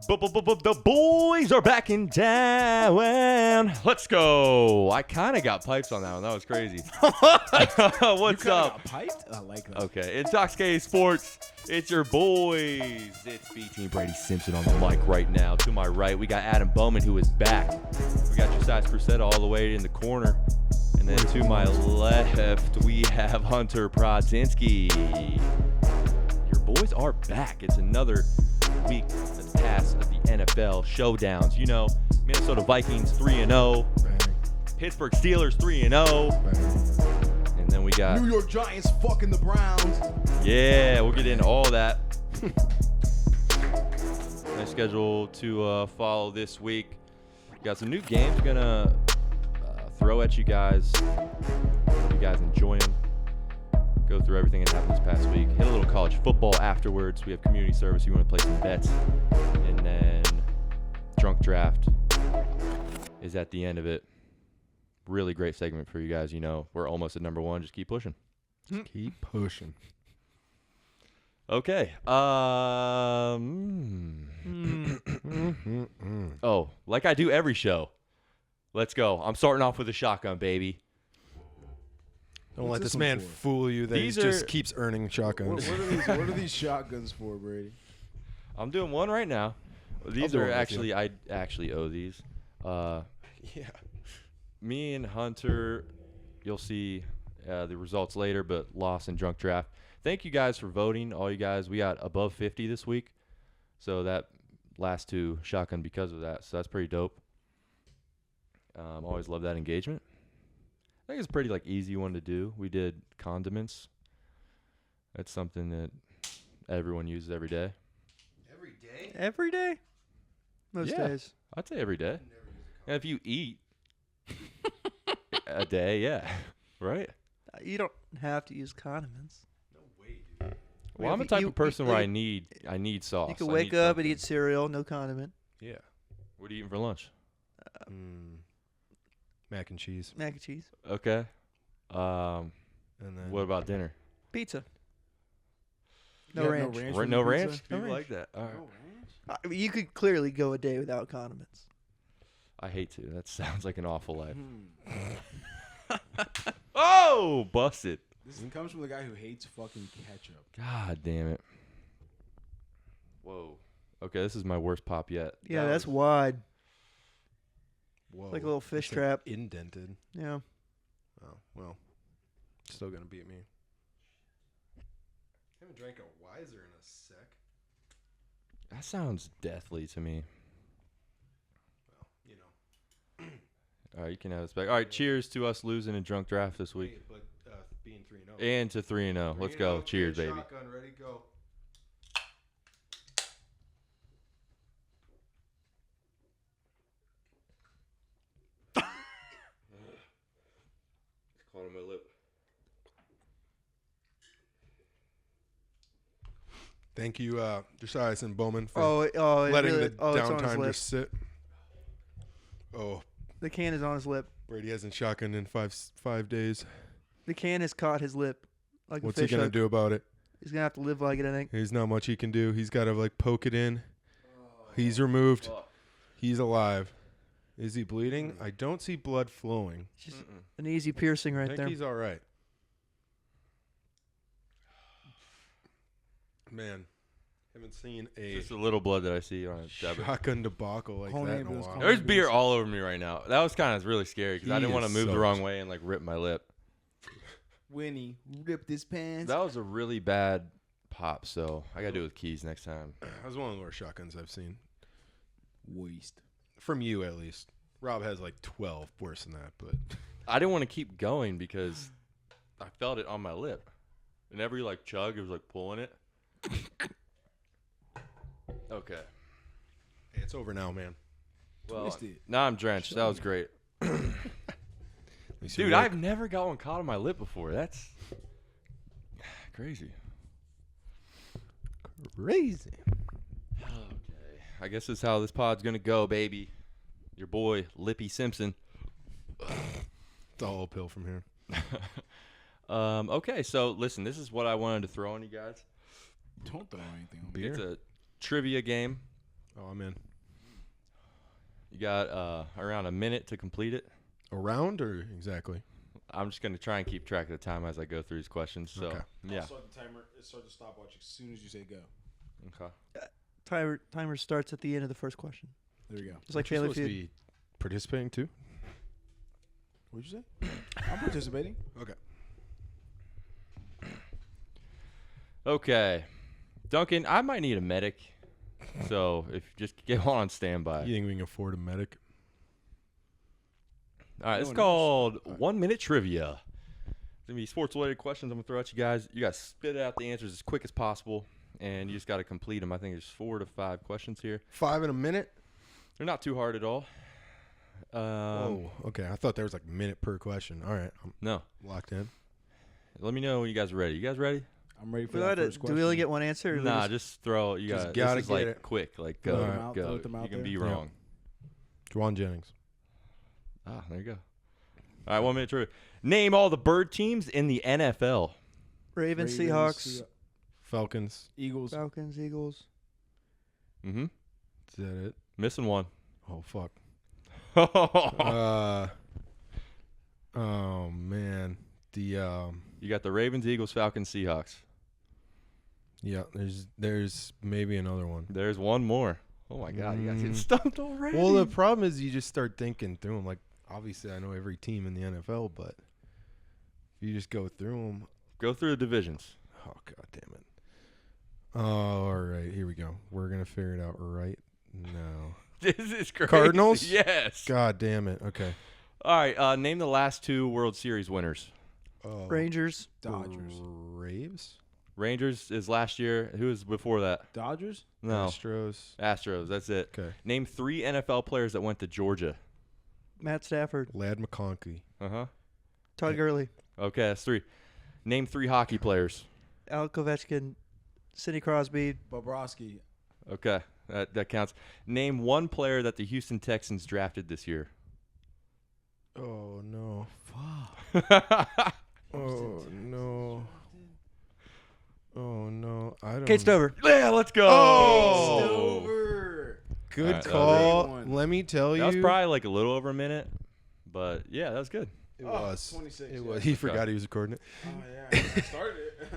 The boys are back in town. Let's go. I kind of got pipes on that one. That was crazy. What's up? Got piped? I like that. Okay, Intoxicating Sports. It's your boys. It's BT Brady Simpson on the mic right now. To my right, we got Adam Bowman, who is back. We got Josiah Crusetta all the way in the corner. And then to my left, we have Hunter Prodzinski. Your boys are back. It's another week that's passed of the NFL showdowns. You know, Minnesota Vikings 3-0. Pittsburgh Steelers 3-0. And then we got New York Giants fucking the Browns. Yeah, we'll get into all that. Nice schedule to follow this week. Got some new games gonna throw at you guys. Hope you guys enjoy them. Go through everything that happened this past week. Hit a little college football afterwards. We have community service. You want to play some bets. And then drunk draft is at the end of it. Really great segment for you guys. You know, we're almost at number one. Just keep pushing. Keep pushing. Okay. Oh, like I do every show. Let's go. I'm starting off with a shotgun, baby. Don't What's let this this one man for? fool you that he These just are- keeps earning shotguns. What are these shotguns for, Brady? I'm doing one right now. These do are one with actually, I actually owe these. Yeah. Me and Hunter, you'll see the results later, but lost in drunk draft. Thank you guys for voting. All you guys, we got above 50 this week. So that last two shotgun because of that. So that's pretty dope. Always love that engagement. I think it's a pretty easy one to do. We did condiments. That's something that everyone uses every day. Every day? Every day? Most Yeah. days. I'd say every day. And if you eat a day, yeah. Right? You don't have to use condiments. No way, dude. Well, I'm the type of person where I need sauce. You can I wake need up something. and eat cereal, no condiment. Yeah. What are you eating for lunch? Mac and cheese. Mac and cheese. Okay. And then What about dinner? Pizza. You No got ranch. No ranch. No with your ranch? pizza? People ranch. like that. All right. No ranch? I mean, you could clearly go a day without condiments. I hate to. That sounds like an awful life. Hmm. Oh, busted. This comes from the guy who hates fucking ketchup. God damn it. Whoa. Okay, this is my worst pop yet. Yeah, That that's was- wide. whoa, like a little fish it's trap. Indented. Yeah. Oh well, still gonna beat me. Haven't drank a Wiser in a sec. That sounds deathly to me. Well, you know. All right, you can have this back. All right, cheers to us losing in drunk draft this week. But being 3-0. And to 3-0. Let's go. Cheers, baby. Shotgun, ready, go. Caught on my lip. Thank you, Josiah and Bowman, for Oh, it letting really, the it's on his downtime lip. just sit. Oh, The can is on his lip. Brady hasn't shotgunned in five days. The can has caught his lip like What's a he fish gonna hook. do about it? He's gonna have to live like it, I think. There's not much he can do. He's got to poke it in. He's removed. Fuck. He's alive. Is he bleeding? I don't see blood flowing. It's just an easy piercing I right think there. he's all right. Man, haven't seen a Just a little blood that I see on his debit. shotgun debacle like Call that in a ambulance, while. call There's beer all over me right now. That was kind of really scary because I He didn't want to is move the soaked. wrong way and rip my lip. Winnie ripped his pants. That was a really bad pop, so I got to do it with keys next time. That was one of the worst shotguns I've seen. Waste. From you, at least. Rob has 12 worse than that, but I didn't want to keep going because I felt it on my lip. And every chug, it was pulling it. Okay. hey, it's over now, man. Well, Twist it. now I'm drenched. That was great. At least you Dude, work- I've never got one caught on my lip before. That's crazy. crazy. Okay. I guess that's how this pod's going to go, baby. Your boy, Lippy Simpson. It's all uphill from here. Okay, so listen, this is what I wanted to throw on you guys. Don't throw anything on me. Beer? It's a trivia game. Oh, I'm in. You got around a minute to complete it. Around or exactly? I'm just going to try and keep track of the time as I go through these questions. So, Okay. yeah. I'll start the timer. Start the stopwatch as soon as you say go. Okay. Timer starts at the end of the first question. There we go. Just like Aren't you Family supposed to Feud. be participating too? What'd you say? I'm participating. Okay. Okay. Duncan, I might need a medic. So, if just get one on standby. You think we can afford a medic? All right, No it's one called 1 Minute Trivia. It's going to be sports-related questions I'm going to throw at you guys. You guys spit out the answers as quick as possible, and you just got to complete them. I think there's 4 to 5 questions here. 5 in a minute? They're not too hard at all. Oh, okay. I thought there was like a minute per question. All right. I'm No. locked in. Let me know when you guys are ready. You guys ready? I'm ready for Do that first question. we only get one answer? Or Nah, just throw it. You Just got gotta this is get like it. quick. Like, Throw go, them out, go. throw them out You can there. be Yeah. wrong. Juwan Jennings. Ah, there you go. All right, 1 minute trivia. Name all the bird teams in the NFL. Ravens, Ravens, Seahawks, Falcons. Eagles. Mm-hmm. Falcons, Eagles. Is that it? Missing one. Oh, fuck. You Oh, man. got the Ravens, Eagles, Falcons, Seahawks. Yeah, there's maybe another one. There's one more. Oh, my God. You guys getting stumped already. Well, the problem is you just start thinking through them. Like, obviously, I know every team in the NFL, but if you just go through them, Go through the divisions. oh, God damn it. All right, here we go. We're going to figure it out right now. This is crazy. Cardinals? Yes. God damn it. Okay. All right. Name the last 2 World Series winners. Rangers. Dodgers. Braves? Rangers is last year. Who was before that? Dodgers. No. Astros. Astros. That's it. Okay. Name 3 NFL players that went to Georgia. Matt Stafford. Lad McConkey. Uh-huh. Todd Gurley. Okay, that's 3. Name 3 hockey players. Alec Ovechkin. Sidney Crosby. Bobrovsky. Okay, that counts. Name 1 player that the Houston Texans drafted this year. Oh, no. Fuck. Oh, no. Oh, no. I don't Kate Stover. Yeah, let's go. Oh! Stover. Good All right, that was call. a good one. Let me tell you. That was probably like a little over a minute, but yeah, that was good. It Oh, was. 26, It yeah. was. He forgot he was recording it. Oh yeah, I started it.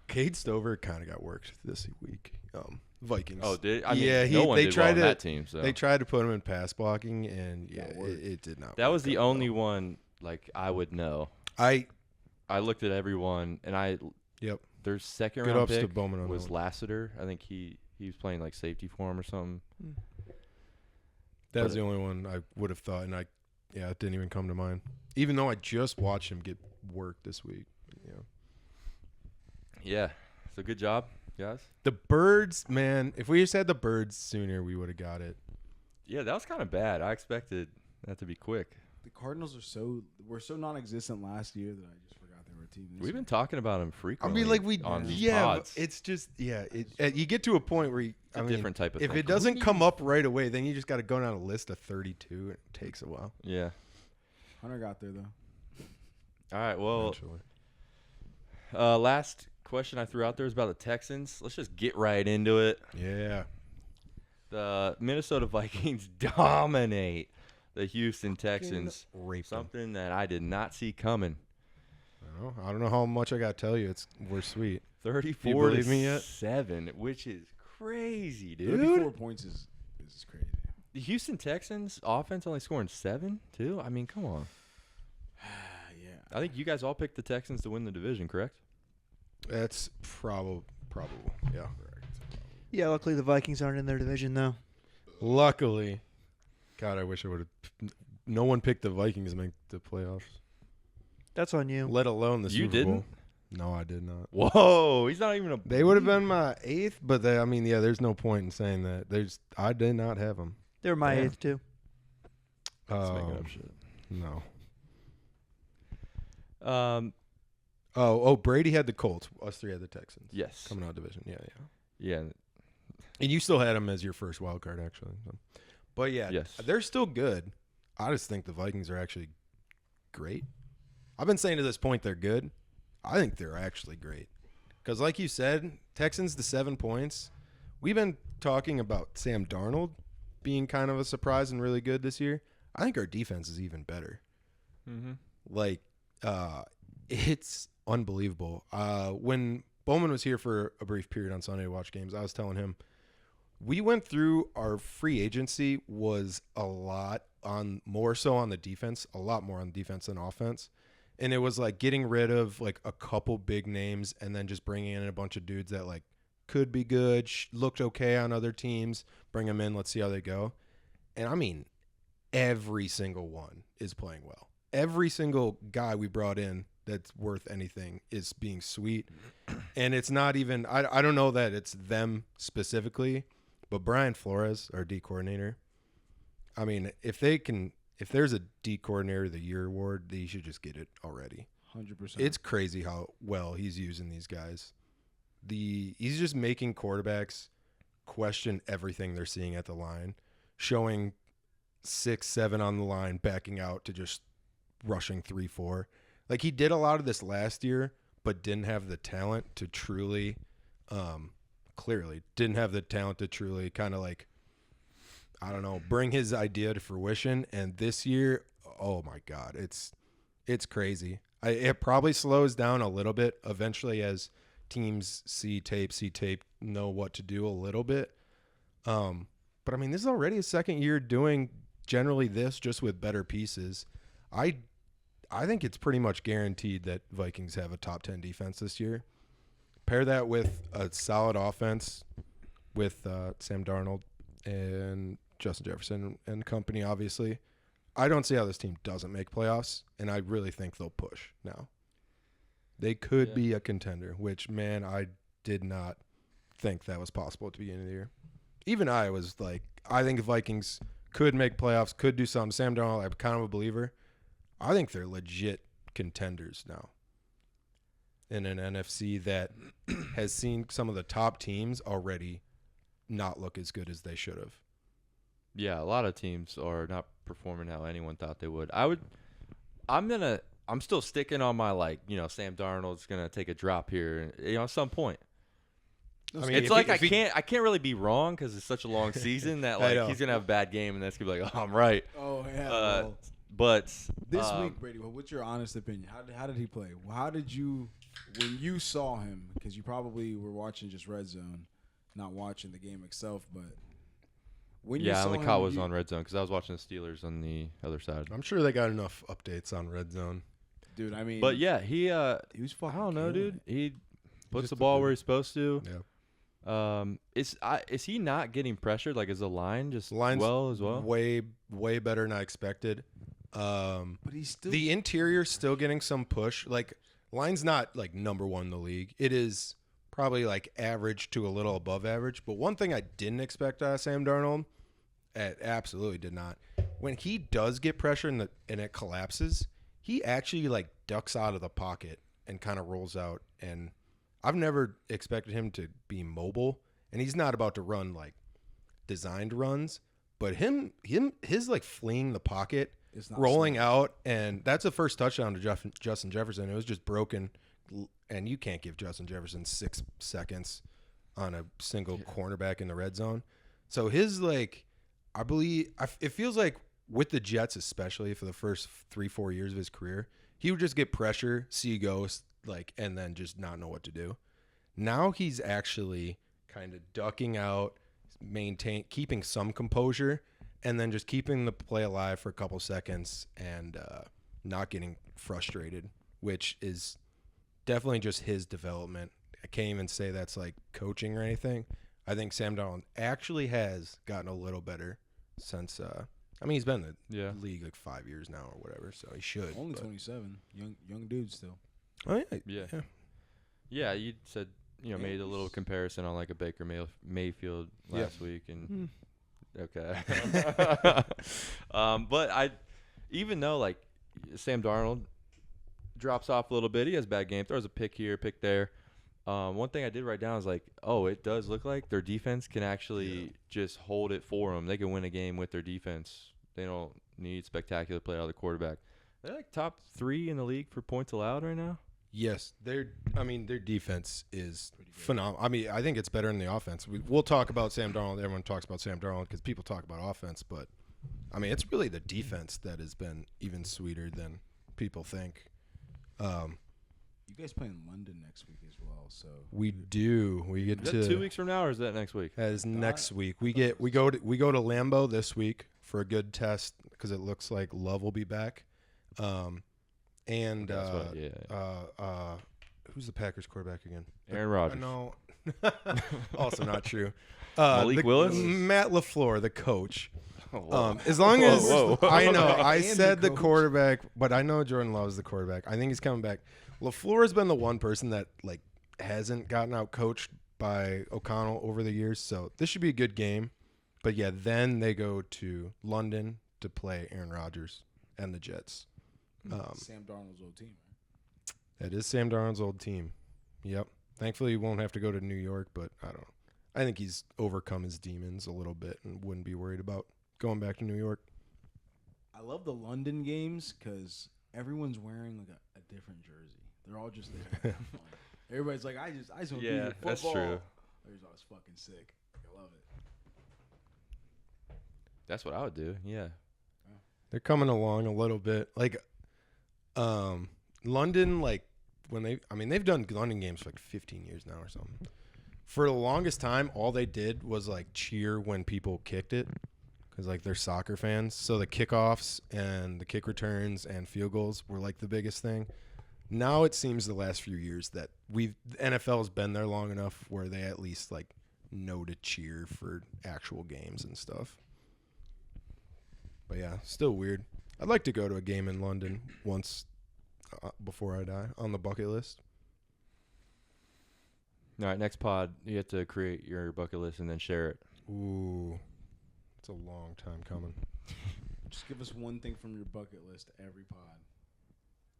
Cade Stover kind of got worked this week. Vikings. Oh, did I mean, Yeah, no one they did tried well on to- that team. So They tried to put him in pass blocking, and yeah, Got worked. it did not. that work was the out only well. one like I would know. I I looked at everyone, and Yep. their second Good round ups to pick Bowman on was that one. Lassiter. I think he was playing like safety for him or something. That was But- the only one I would have thought, and it didn't even come to mind. Even though I just watched him get worked this week. Yeah. Yeah, so good job, guys. The Birds, man. If we just had the Birds sooner, we would have got it. Yeah, that was kind of bad. I expected that to be quick. The Cardinals were so non-existent last year that I just forgot they were a team. This We've year. been talking about him I frequently. mean, like we, on these yeah. pods. It's just, you get to a point where It's a different type of if thing. it doesn't come up right away, then you just got to go down a list of 32, and it takes a while. Yeah. Hunter got there though. All right. Well, Eventually. last question I threw out there was about the Texans. Let's just get right into it. Yeah. The Minnesota Vikings dominate the Houston Texans. Raped them. Something that I did not see coming. I don't know how much I got to tell you. We're sweet. 34 believe to me yet? 7, which is crazy, dude. 34 points is crazy. The Houston Texans offense only scoring 7, too. I mean, come on. Yeah. I think you guys all picked the Texans to win the division, correct? That's probable. Yeah. Yeah, luckily the Vikings aren't in their division, though. Luckily. God, I wish I would have. No one picked the Vikings to make the playoffs, That's on you. let alone the You Super didn't? Bowl. No, I did not. Whoa, he's not even a. They would have been my 8th, but there's no point in saying that. I did not have them. They were my Damn. 8th, too. Just making up shit. No. Um, Brady had the Colts. Us 3 had the Texans. yes. Coming out of division. Yeah. Yeah. And you still had them as your first wild card, actually. So. But yeah, Yes. they're still good. I just think the Vikings are actually great. I've been saying to this point they're good. I think they're actually great. Because like you said, Texans to 7 points we've been talking about Sam Darnold being kind of a surprise and really good this year. I think our defense is even better. Mm-hmm. Like, it's unbelievable. When Bowman was here for a brief period on Sunday to watch games, I was telling him we went through our free agency was a lot more so on the defense, a lot more on defense than offense. And it was like getting rid of like a couple big names and then just bringing in a bunch of dudes that like could be good, looked okay on other teams, bring them in, let's see how they go. And I mean, every single one is playing well. Every single guy we brought in that's worth anything is being sweet. And it's not even, I don't know that it's them specifically, but Brian Flores, our D coordinator, I mean, if there's a D coordinator of the year award, they should just get it already. 100%. It's crazy how well he's using these guys. He's just making quarterbacks question everything they're seeing at the line, showing 6-7 on the line, backing out to just rushing 3-4. Like he did a lot of this last year, but didn't have the talent to truly, clearly didn't have the talent to truly kind of like, I don't know, bring his idea to fruition. And this year, oh my God, it's crazy. It probably slows down a little bit eventually as teams see tape, know what to do a little bit. But I mean, this is already his second year doing generally this, just with better pieces. I think it's pretty much guaranteed that Vikings have a top 10 defense this year. Pair that with a solid offense with Sam Darnold and Justin Jefferson and company, obviously. I don't see how this team doesn't make playoffs, and I really think they'll push now. They could be a contender, which, man, I did not think that was possible at the beginning of the year. Even I was like, I think the Vikings could make playoffs, could do something. Sam Darnold, I'm kind of a believer. I think they're legit contenders now in an NFC that has seen some of the top teams already not look as good as they should have. Yeah, a lot of teams are not performing how anyone thought they would. I'm still sticking on my Sam Darnold's gonna take a drop here, at some point. I mean, it's like I can't really be wrong because it's such a long season that he's gonna have a bad game and that's gonna be like, oh, I'm right. Oh yeah. But this week, Brady, what's your honest opinion? How did he play? How did you, when you saw him, because you probably were watching just Red Zone, not watching the game itself, but when you I saw only him, caught was on Red Zone because I was watching the Steelers on the other side. I'm sure they got enough updates on Red Zone. Dude, I mean, but yeah, he was fucking. I don't know, killing dude. He puts Just the ball where he's supposed to. Yeah. Is he not getting pressured? Like, is the line just Line's well as well? way better than I expected. But he's still The interior's still getting some push. Like, line's not like number one in the league. It is probably like average to a little above average. But one thing I didn't expect out of Sam Darnold, absolutely did not. When he does get pressure and it collapses, he actually like ducks out of the pocket and kind of rolls out. And I've never expected him to be mobile. And he's not about to run like designed runs, but his like fleeing the pocket, rolling slow. out, and that's the first touchdown to Justin Jefferson. It was just broken, and you can't give Justin Jefferson 6 seconds on a single cornerback in the red zone. So his I believe it feels like with the Jets, especially for the first 3-4 years of his career, he would just get pressure, see ghosts, and then just not know what to do. Now he's actually kind of ducking out, keeping some composure, and then just keeping the play alive for a couple seconds and not getting frustrated, which is definitely just his development. I can't even say that's like coaching or anything. I think Sam Darnold actually has gotten a little better since he's been in the league like 5 years now or whatever, so he should. Only 27. Young dude still. Oh, yeah. Yeah, you said, made a little comparison on like a Baker Mayfield last week. And okay. But even though like Sam Darnold drops off a little bit, he has a bad game, throws a pick here, pick there. One thing I did write down is it does look like their defense can actually just hold it for them. They can win a game with their defense. They don't need spectacular play out of the quarterback. They're like top 3 in the league for points allowed right now. Yes, their defense is phenomenal. I mean, I think it's better than the offense. We'll talk about Sam Darnold. Everyone talks about Sam Darnold because people talk about offense, but I mean, it's really the defense that has been even sweeter than people think. You guys play in London next week as well, so We do. We get Is to that 2 weeks from now, or is that next week? That is next week. We go to Lambeau this week for a good test because it looks like Love will be back. And That's what- who's the Packers quarterback again? Aaron Rodgers. No, also not true. Malik Willis? Matt LaFleur, the coach. Whoa. As long as Whoa. I know, I And said the the coach. quarterback, but I know Jordan Love is the quarterback. I think he's coming back. LaFleur has been the one person that like hasn't gotten out coached by O'Connell over the years, so this should be a good game. But yeah, then they go to London to play Aaron Rodgers and the Jets. Sam Darnold's old team. Right? That is Sam Darnold's old team. Yep. Thankfully, he won't have to go to New York, but I think he's overcome his demons a little bit and wouldn't be worried about going back to New York. I love the London games because everyone's wearing like a different jersey. They're all just there. to have fun. Everybody's like, I just want to be Yeah, here. that's Football. true. It's always fucking sick. I love it. That's what I would do. Yeah. They're coming along a little bit. Like, London, like, they've done London games for like 15 years now or something. For the longest time, all they did was like cheer when people kicked it because like they're soccer fans. So the kickoffs and the kick returns and field goals were like the biggest thing. Now it seems the last few years that the NFL's been there long enough where they at least like know to cheer for actual games and stuff. But yeah, still weird. I'd like to go to a game in London once before I die on the bucket list. All right, next pod, you have to create your bucket list and then share it. Ooh, it's a long time coming. Just give us one thing from your bucket list every pod.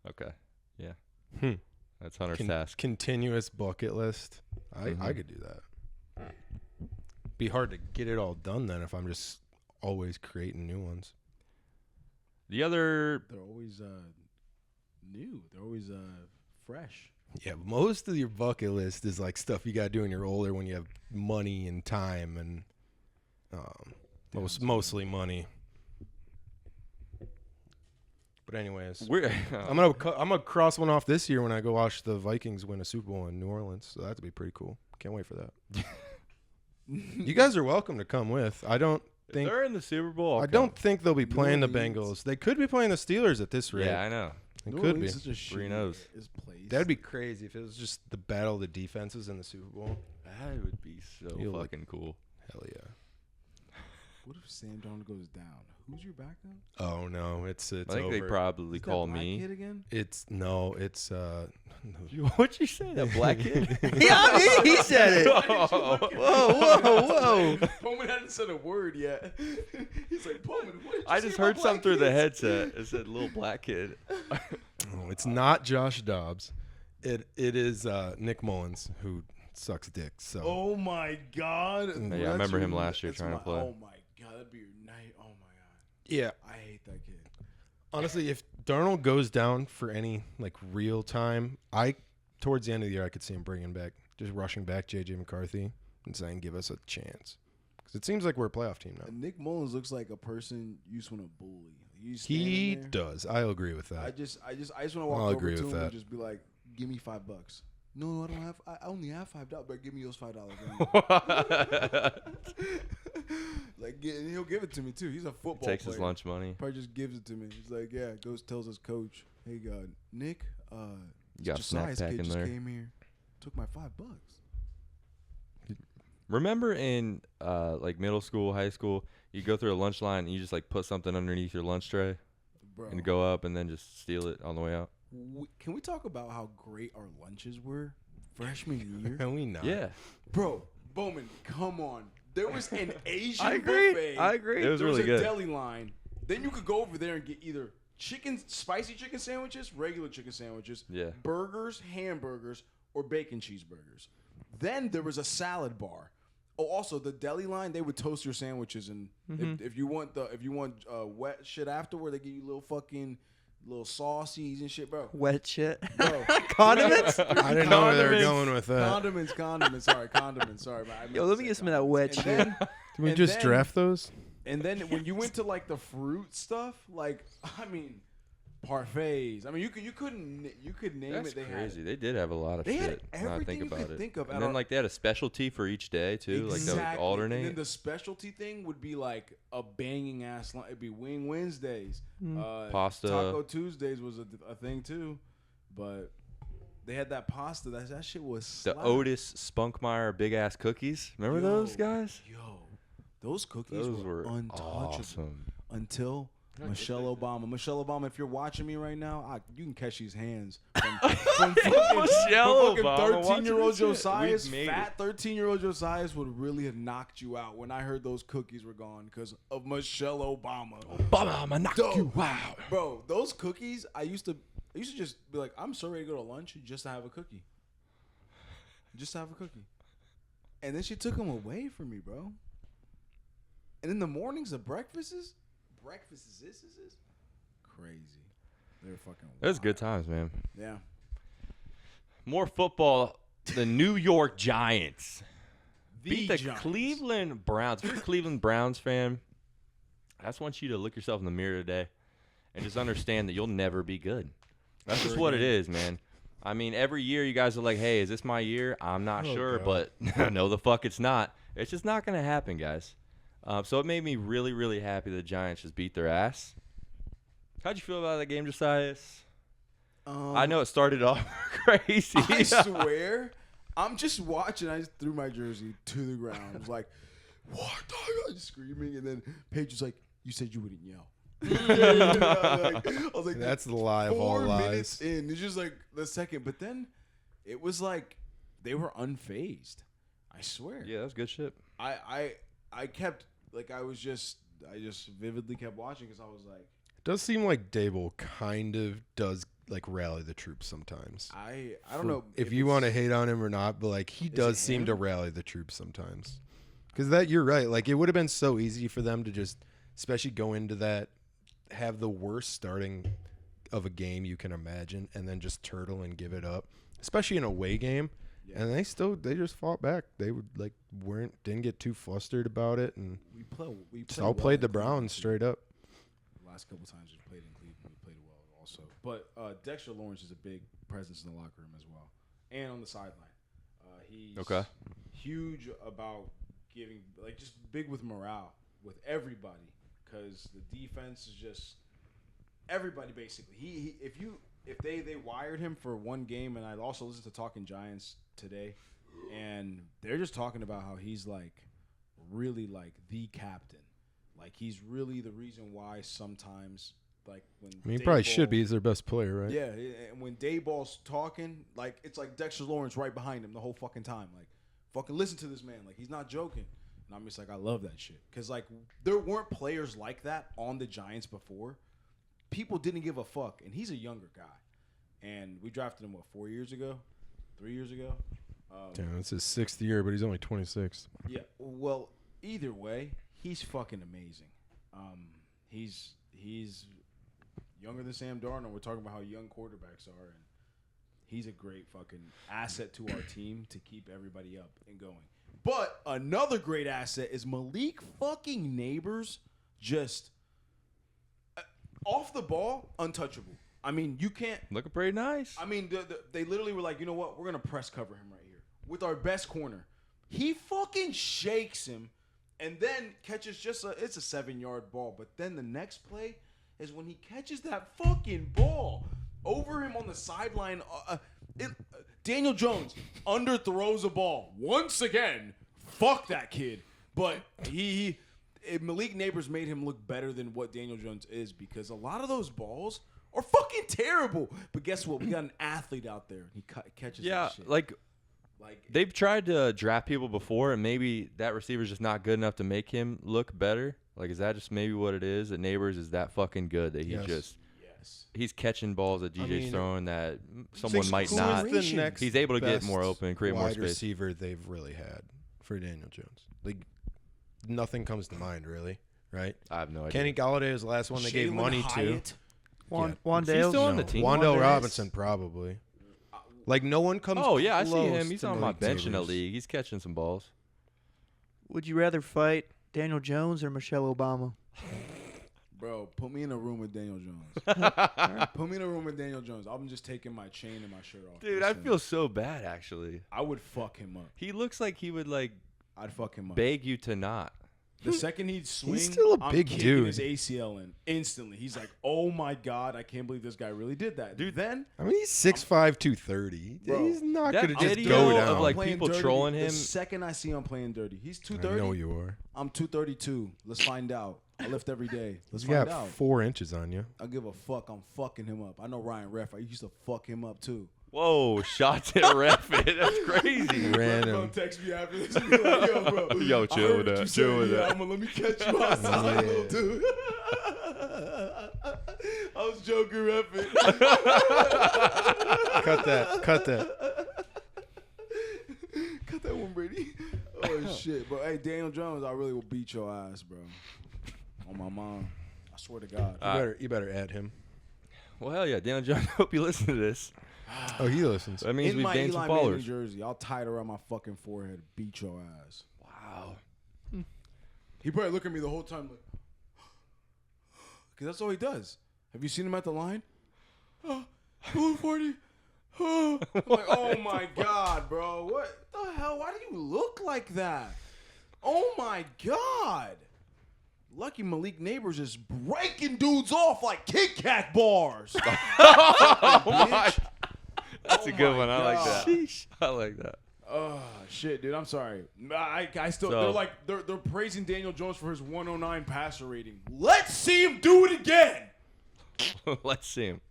Okay. Yeah. That's Hunter's task. Continuous bucket list. I could do that. Be hard to get it all done then if I'm just always creating new ones. The other They're always new. They're always fresh. Yeah, most of your bucket list is like stuff you got to do when you're older when you have money and time and mostly money. But anyways, I'm gonna cross one off this year when I go watch the Vikings win a Super Bowl in New Orleans. So that'd be pretty cool. Can't wait for that. You guys are welcome to come with. I don't think they're in the Super Bowl. I don't think they'll be New playing the Orleans. Bengals. They could be playing the Steelers at this rate. Yeah, I know. It New could be. Orleans is just Three shitty knows. as place. That'd be crazy if it was just the battle of the defenses in the Super Bowl. That would be so You'll fucking cool. Hell yeah. What if Sam Darnold goes down? Who's your backup? Oh no, it's I think over. they probably Is that call black me. kid again? It's What'd you say? That black kid? Yeah, he said it. Whoa. Bowman hadn't said a word yet. He's like, Bowman, what did you I say just about heard something black through the kids? headset. It said little black kid. No, it's not Josh Dobbs. It is Nick Mullins who sucks dick. So Oh my God! Yeah, I That's remember him your- last year that's trying to play. Oh my God, that'd be your night. Oh my God, yeah, I hate that kid. honestly, if Darnold goes down for any like real time, towards the end of the year I could see him rushing back JJ McCarthy and saying, "Give us a chance," because it seems like we're a playoff team now. And Nick Mullins looks like a person you just want to bully. You He standing there, does. I'll agree with that. I just want to walk I'll over agree to with him and that. just be like, "Give me $5." No, I don't have. I only have $5, but give me those $5. Like, and he'll give it to me too. He's a football Takes player. his lunch money. Probably just gives it to me. He's like, yeah, tells his coach, hey, Nick, You got a snack Josiah's pack kid in just there. came here, took my $5. Remember in like middle school, high school, you go through a lunch line and you just like put something underneath your lunch tray Bro, and go up and then just steal it on the way out. can we talk about how great our lunches were freshman year? Can we not? Yeah, Bro, Bowman, come on. There was an Asian I agree. buffet. I agree. It was There really was a good. deli line. Then you could go over there and get either spicy chicken sandwiches, regular chicken sandwiches, Yeah. burgers, hamburgers, or bacon cheeseburgers. Then there was a salad bar. Oh, also the deli line, they would toast your sandwiches, and if you want wet shit afterward, they give you little fucking little saucies and shit, bro. Wet shit. Bro. Condiments? I didn't know where they were Condiments. going with that. Condiments. Sorry, condiments. Sorry, but I meant Yo, to let me say get some of that wet condiments. shit. And then, Can we and just then- draft those? And then when you went to like the fruit stuff, like I mean, parfaits. I mean, you could name That's it. They crazy. had They did have a lot of They had shit. Now I everything think you about could it. think of at And then our- like they had a specialty for each day too, like they would exactly. alternate. And then the specialty thing would be like a banging ass. It'd be Wing Wednesdays, Pasta. Taco Tuesdays was a thing too, but they had that pasta. That shit was The slap. Otis Spunkmeyer big ass cookies. Remember those Yo, guys? Yo, those cookies Those were were untouchable awesome. until Not Michelle good Obama. Michelle Obama, if you're watching me right now, you can catch these hands from Michelle fucking Obama watching 13-year-old this shit. Josiah's We've made fat 13-year-old Josiah's would really have knocked you out when I heard those cookies were gone because of Michelle Obama. Obama, I'm gonna knock Dope. you out. Bro, those cookies, I used to just be like, I'm so ready to go to lunch just to have a cookie. Just to have a cookie. And then she took them away from me, bro. And in the mornings, the breakfasts is crazy. They're fucking It was wild. good times, man. Yeah. More football. The New York Giants beat the Giants. Cleveland Browns. If you're a Cleveland Browns fan, I just want you to look yourself in the mirror today and just understand that you'll never be good. That's just what it is, man. I mean, every year you guys are like, hey, is this my year? I'm not sure, God. but no, the fuck it's not. It's just not going to happen, guys. So it made me really, really happy the Giants just beat their ass. How'd you feel about that game, Josiah? I know it started off crazy. I swear, I'm just watching. I just threw my jersey to the ground. I was like, what? I was screaming. And then Paige was like, you said you wouldn't yell. I was like, That's the lie of all 4 minutes lies. in. It's just like the second. But then it was like they were unfazed. I swear. Yeah, that was good shit. I kept, like, I just vividly kept watching because I was like, It does seem like Dable kind of does like rally the troops sometimes. I don't know if you want to hate on him or not, but like he does it seem to him? rally the troops sometimes. Because that you're right. Like it would have been so easy for them to just, especially go into that, have the worst starting of a game you can imagine, and then just turtle and give it up, especially in a away game. Yeah. And they just fought back. They would like didn't get too flustered about it, and we just outplayed the Browns straight. straight up. Last couple times we played in Cleveland, we played well also. But Dexter Lawrence is a big presence in the locker room as well, and on the sideline. He's Okay. huge about giving, like, just big with morale with everybody, because the defense is just everybody basically. If they wired him for one game, and I also listened to Talking Giants today, and they're just talking about how he's like really like the captain. Like, he's really the reason why sometimes, like, when I mean, he probably Dayball- should be. He's their best player, right? Yeah, and when Dayball's talking, like, it's like Dexter Lawrence right behind him the whole fucking time. Like, fucking listen to this man. Like, he's not joking. And I'm just like, I love that shit. Because, like, there weren't players like that on the Giants before. People didn't give a fuck. And he's a younger guy. And we drafted him, 4 years ago? 3 years ago? Damn, it's his 6th year, but he's only 26. Yeah, well, either way, he's fucking amazing. He's younger than Sam Darnold. We're talking about how young quarterbacks are, and he's a great fucking asset to our team to keep everybody up and going. But another great asset is Malik fucking Neighbors, just off the ball, untouchable. I mean, you can't. Looking pretty nice. I mean, they literally were like, you know what? We're going to press cover him right here with our best corner. He fucking shakes him and then catches it's a 7-yard ball. But then the next play is when he catches that fucking ball over him on the sideline. Daniel Jones underthrows a ball once again. Fuck that kid. But Malik Neighbors made him look better than what Daniel Jones is, because a lot of those balls are fucking terrible. But guess what? We got an athlete out there. He catches that shit. like they've tried to draft people before, and maybe that receiver's just not good enough to make him look better. Like, is that just maybe what it is? That Neighbors is that fucking good that he Yes. he's catching balls that DJ's mean, throwing that someone might Who not. is the next He's able to get best more open, create more wide space. receiver they've really had for Daniel Jones? Like, nothing comes to mind, really, right? I have no idea. Kenny Galladay is the last one they gave Jalen money Hyatt. Wandale. still on the team? Wandale Wandale. Robinson probably. Like no one comes. Oh yeah, I see close him. He's to on my Malik bench in the Neighbors. league. He's catching some balls. Would you rather fight Daniel Jones or Michelle Obama? Bro, put me in a room with Daniel Jones. Put me in a room with Daniel Jones. I'm just taking my chain and my shirt off. Dude, I feel so bad actually. I would fuck him up. He looks like he would like I'd fuck him up. beg you to not. The second he'd swing, still a I'm big kicking dude. his ACL in instantly. He's like, "Oh my god, I can't believe this guy really did that." Dude, then I mean, he's 6'5", 230. Bro, He's not that gonna just video go of, down. like, playing people dirty, trolling him. The second I see him playing dirty, he's I know 230. you are. I'm 232. Let's find out. I lift every day. Let's You find got out. 4 inches on you. I give a fuck. I'm fucking him up. I know Ryan Ref. I used to fuck him up too. Whoa, shots at ref it. That's crazy. Random. Text me after this and be like, "Yo, bro, Yo, chill I heard with what that, you chill said. with Yeah, that." I'ma let me catch you outside, Yeah. little dude." I was joking, Reffing. Cut that. Cut that. Cut that one, Brady. Oh shit! But hey, Daniel Jones, I really will beat your ass, bro. On my mom, I swear to God. You better add him. Well, hell yeah, Daniel Jones. Hope you listen to this. Oh, he listens. That means In we've my gained Eli some Manning followers. jersey, I'll tie it around my fucking forehead, beat your ass. Wow. He probably look at me the whole time like, because that's all he does. Have you seen him at the line? 240. I'm like, oh my God, bro. What the hell? Why do you look like that? Oh my God. Lucky Malik Neighbors is breaking dudes off like Kit Kat bars. Oh my. That's Oh a good my one. I like God. that. I like that. Oh shit, dude. I'm sorry. I still So- they're praising Daniel Jones for his 109 passer rating. Let's see him do it again. Let's see him.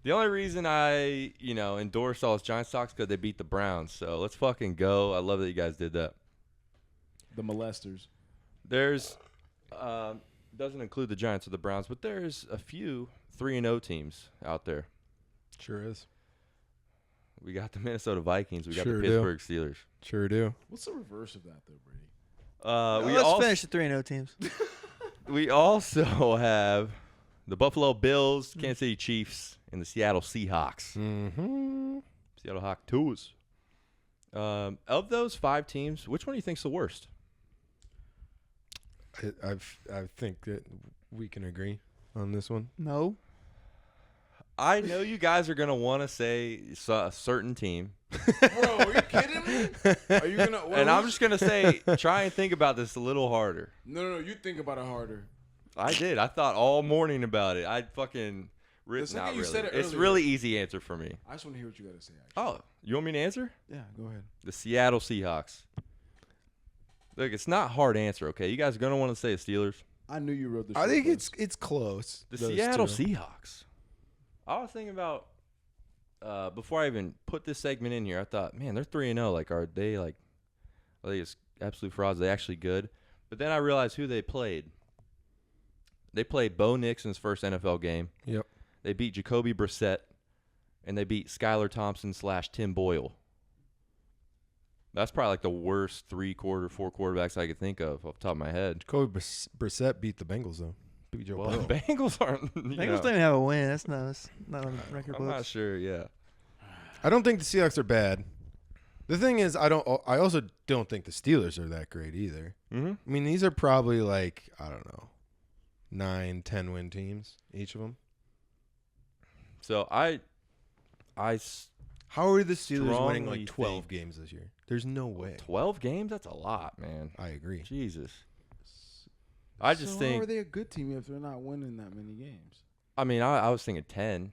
The only reason I, endorse all his Giants stocks because they beat the Browns. So let's fucking go. I love that you guys did that. The molesters. There's, doesn't include the Giants or the Browns, but there's a few 3-0 teams out there. Sure is. We got the Minnesota Vikings. We got Sure the do. Pittsburgh Steelers. Sure do. What's the reverse of that, though, Brady? Let's finish the 3-0 teams. We also have the Buffalo Bills, Kansas City Chiefs, and the Seattle Seahawks. Mm-hmm. Seattle Hawk Tours. Of those 5 teams, which one do you think's the worst? I think that we can agree on this one. No. I know you guys are gonna want to say a certain team, Bro, are you kidding me? Are you gonna? and I'm just gonna say try and think about this a little harder. No. You think about it harder. I did. I thought all morning about it. I fucking The second not you really. said it It's earlier- really easy answer for me. I just want to hear what you got to say. Actually. Oh, you want me to answer? Yeah, go ahead. The Seattle Seahawks. Look, it's not a hard answer. Okay, you guys are gonna want to say the Steelers. I knew you wrote this. I think shit it's close. The those Seattle two. Seahawks. I was thinking about before I even put this segment in here. I thought, man, they're 3-0. Like, are they just absolute frauds? Are they actually good? But then I realized who they played. They played Bo Nix in his first NFL game. Yep. They beat Jacoby Brissett, and they beat Skylar Thompson / Tim Boyle. That's probably like the worst 4 quarterbacks I could think of off the top of my head. Kobe Brissett beat the Bengals though. Beat Joe Well, Burrow. the Bengals aren't. Bengals don't even have a win. That's not on the record I'm not books. sure. Yeah. I don't think the Seahawks are bad. The thing is, I also don't think the Steelers are that great either. Mm-hmm. I mean, these are probably like, I don't know, 9-10 win teams, each of them. So How are the Steelers winning Strongly like 12 think- games this year? There's no way. 12 games? That's a lot, man. I agree. Jesus. I just so think. how are they a good team if they're not winning that many games? I mean, I was thinking 10.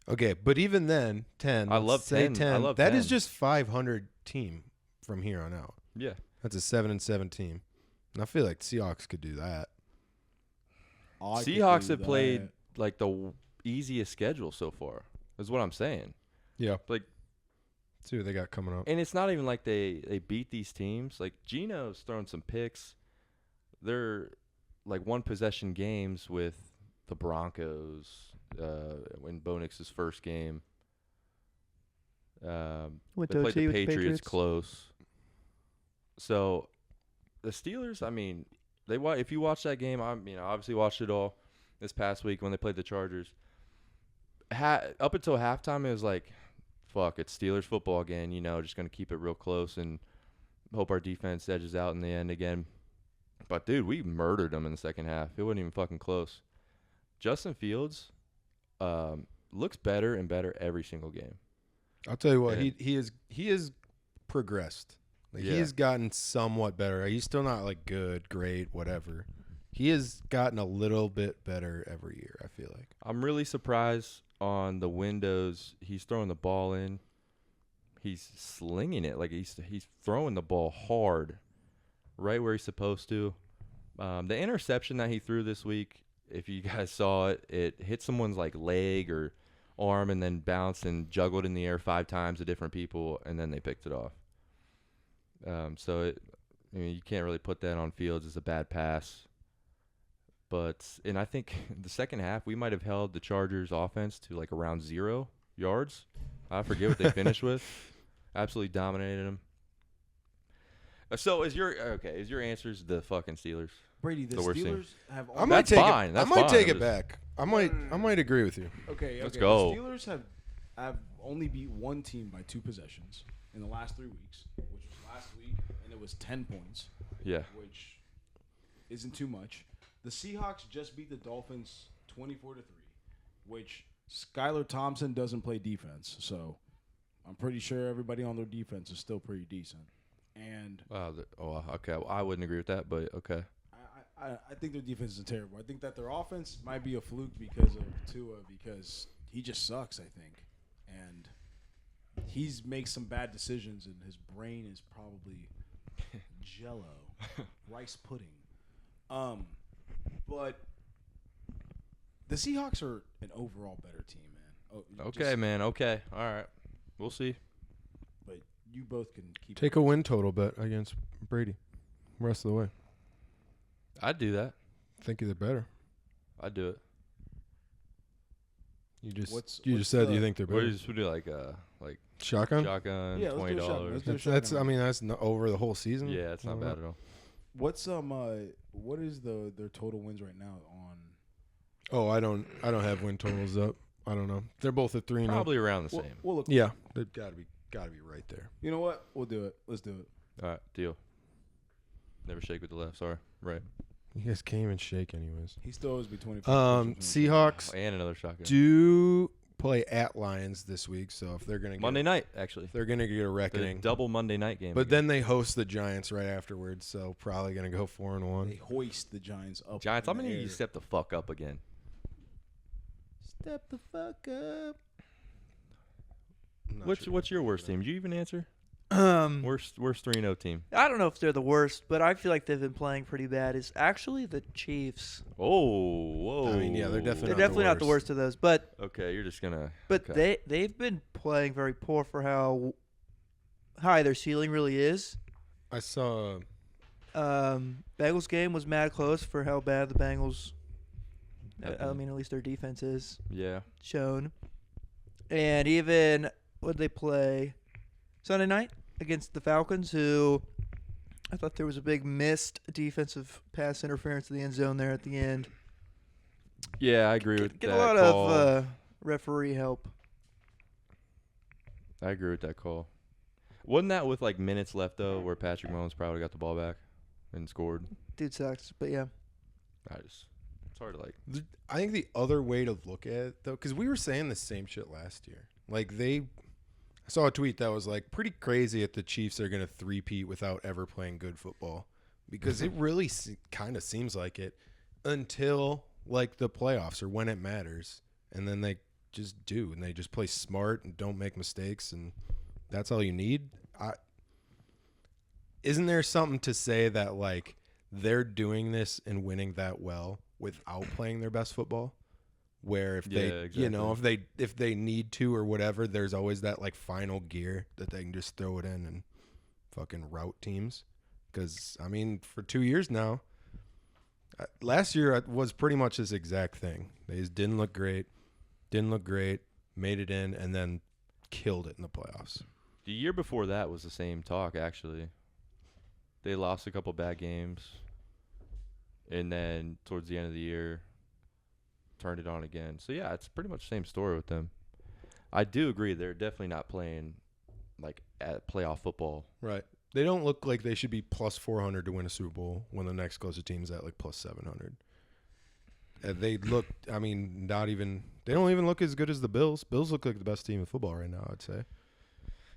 Okay, but even then, 10. I let's love say 10. I love That 10. is just 500 team from here on out. Yeah. That's a 7-7 team. And I feel like the Seahawks could do that. Seahawks have played like the easiest schedule so far. Is what I'm saying. Yeah. Like, See what they got coming up. and it's not even like they beat these teams. Like Geno's thrown some picks. They're like 1 possession games with the Broncos in Bo Nix's first game. Went They to played OT the with the Patriots Patriots. close. So the Steelers, I mean, if you watch that game, I obviously watched it all this past week when they played the Chargers. up until halftime, it was like, fuck, it's Steelers football again. Just gonna keep it real close and hope our defense edges out in the end again. But dude, we murdered them in the second half. It wasn't even fucking close. Justin Fields looks better and better every single game. I'll tell you what, And- he is progressed. Like Yeah. he has gotten somewhat better. He's still not like good, great, whatever. He has gotten a little bit better every year, I feel like. I'm really surprised on the windows. He's throwing the ball in. He's slinging it like he's throwing the ball hard, right where he's supposed to. The interception that he threw this week, if you guys saw it, it hit someone's like leg or arm and then bounced and juggled in the air 5 times to different people, and then they picked it off. You can't really put that on Fields as a bad pass. And I think the second half we might have held the Chargers offense to like around 0 yards. I forget what they finished with. Absolutely dominated them. So is your answers the fucking Steelers? Brady, the The worst team. Steelers have. I might That's take fine. it. That's I might fine. take I'm it just- back. I might agree with you. Okay, Let's okay. go. The Steelers have only beat one team by 2 possessions in the last 3 weeks, which was last week, and it was 10 points, Yeah. which isn't too much. The Seahawks just beat the Dolphins 24-3, which Skylar Thompson doesn't play defense, so I'm pretty sure everybody on their defense is still pretty decent. And Okay. Well, I wouldn't agree with that, but okay. I think their defense is terrible. I think that their offense might be a fluke because of Tua, because he just sucks, I think. And he's makes some bad decisions, and his brain is probably jello, rice pudding. But the Seahawks are an overall better team, man. Okay, man. Okay. All right. We'll see. But you both can keep Take a win total bet against Brady. Rest of the way. I'd do that. Think they're better. I'd do it. You just What's said the- you think they're What better. do you do? Like Shotgun? shotgun, Yeah, let's do a $20. shotgun. Let's do a That's shotgun. that's not over the whole season. Yeah, it's not bad at all. What's what is their total wins right now on? Oh, I don't have win totals up. I don't know. They're both at 3-0. Probably around the same. We'll look. Yeah, they've got to be right there. You know what? We'll do it. Let's do it. All right, deal. Never shake with the left. Sorry. Right. You guys can't even shake anyways. He still owes me 20. Seahawks And another shotgun. do play at Lions this week, so if they're gonna Monday night, actually. if they're gonna get a The reckoning. double Monday night game. But again. then they host the Giants right afterwards, so probably gonna go 4-1. They hoist the Giants up. Giants, in I'm the going to need air. you to step the fuck up again. Step the fuck up. I'm not What's sure. what's your worst team? Did you even answer? I Worst 3-0 team. don't know if they're the worst, but I feel like they've been playing pretty bad. Is actually the Chiefs. Oh, whoa. I mean, yeah, they're They're definitely definitely not the worst of those, but Okay, you're just going to. they've been playing very poor for how high their ceiling really is. I saw. Bengals game was mad close for how bad the Bengals. Have I been. mean, at least their defense is Yeah. shown. And even what they play Sunday night against the Falcons, who I thought there was a big missed defensive pass interference in the end zone there at the end. Yeah, I agree with Get that a lot call. of referee help. I agree with that call. Wasn't that with like minutes left though, where Patrick Mahomes probably got the ball back and scored? Dude sucks, but yeah. It's hard to like. I think the other way to look at it, though, because we were saying the same shit last year. Like, I saw a tweet that was like pretty crazy if the Chiefs are going to three-peat without ever playing good football. Because it really kind of seems like it until, like, the playoffs or when it matters. And then they just do. And they just play smart and don't make mistakes. And that's all you need. Isn't there something to say that, like, they're doing this and winning that well without playing their best football? Where if they, you know, if they need to or whatever, there's always that like final gear that they can just throw it in and fucking route teams. Because I mean, for 2 years now, last year was pretty much this exact thing. They just didn't look great, made it in, and then killed it in the playoffs. The year before that was the same talk actually. They lost a couple bad games, and then towards the end of the year, turned it on again. So, yeah, it's pretty much the same story with them. I do agree they're definitely not playing, like, at playoff football. Right. They don't look like they should be plus 400 to win a Super Bowl when the next closest team's at, like, plus 700. They look, I mean, not even – they don't even look as good as the Bills. Bills look like the best team in football right now, I'd say.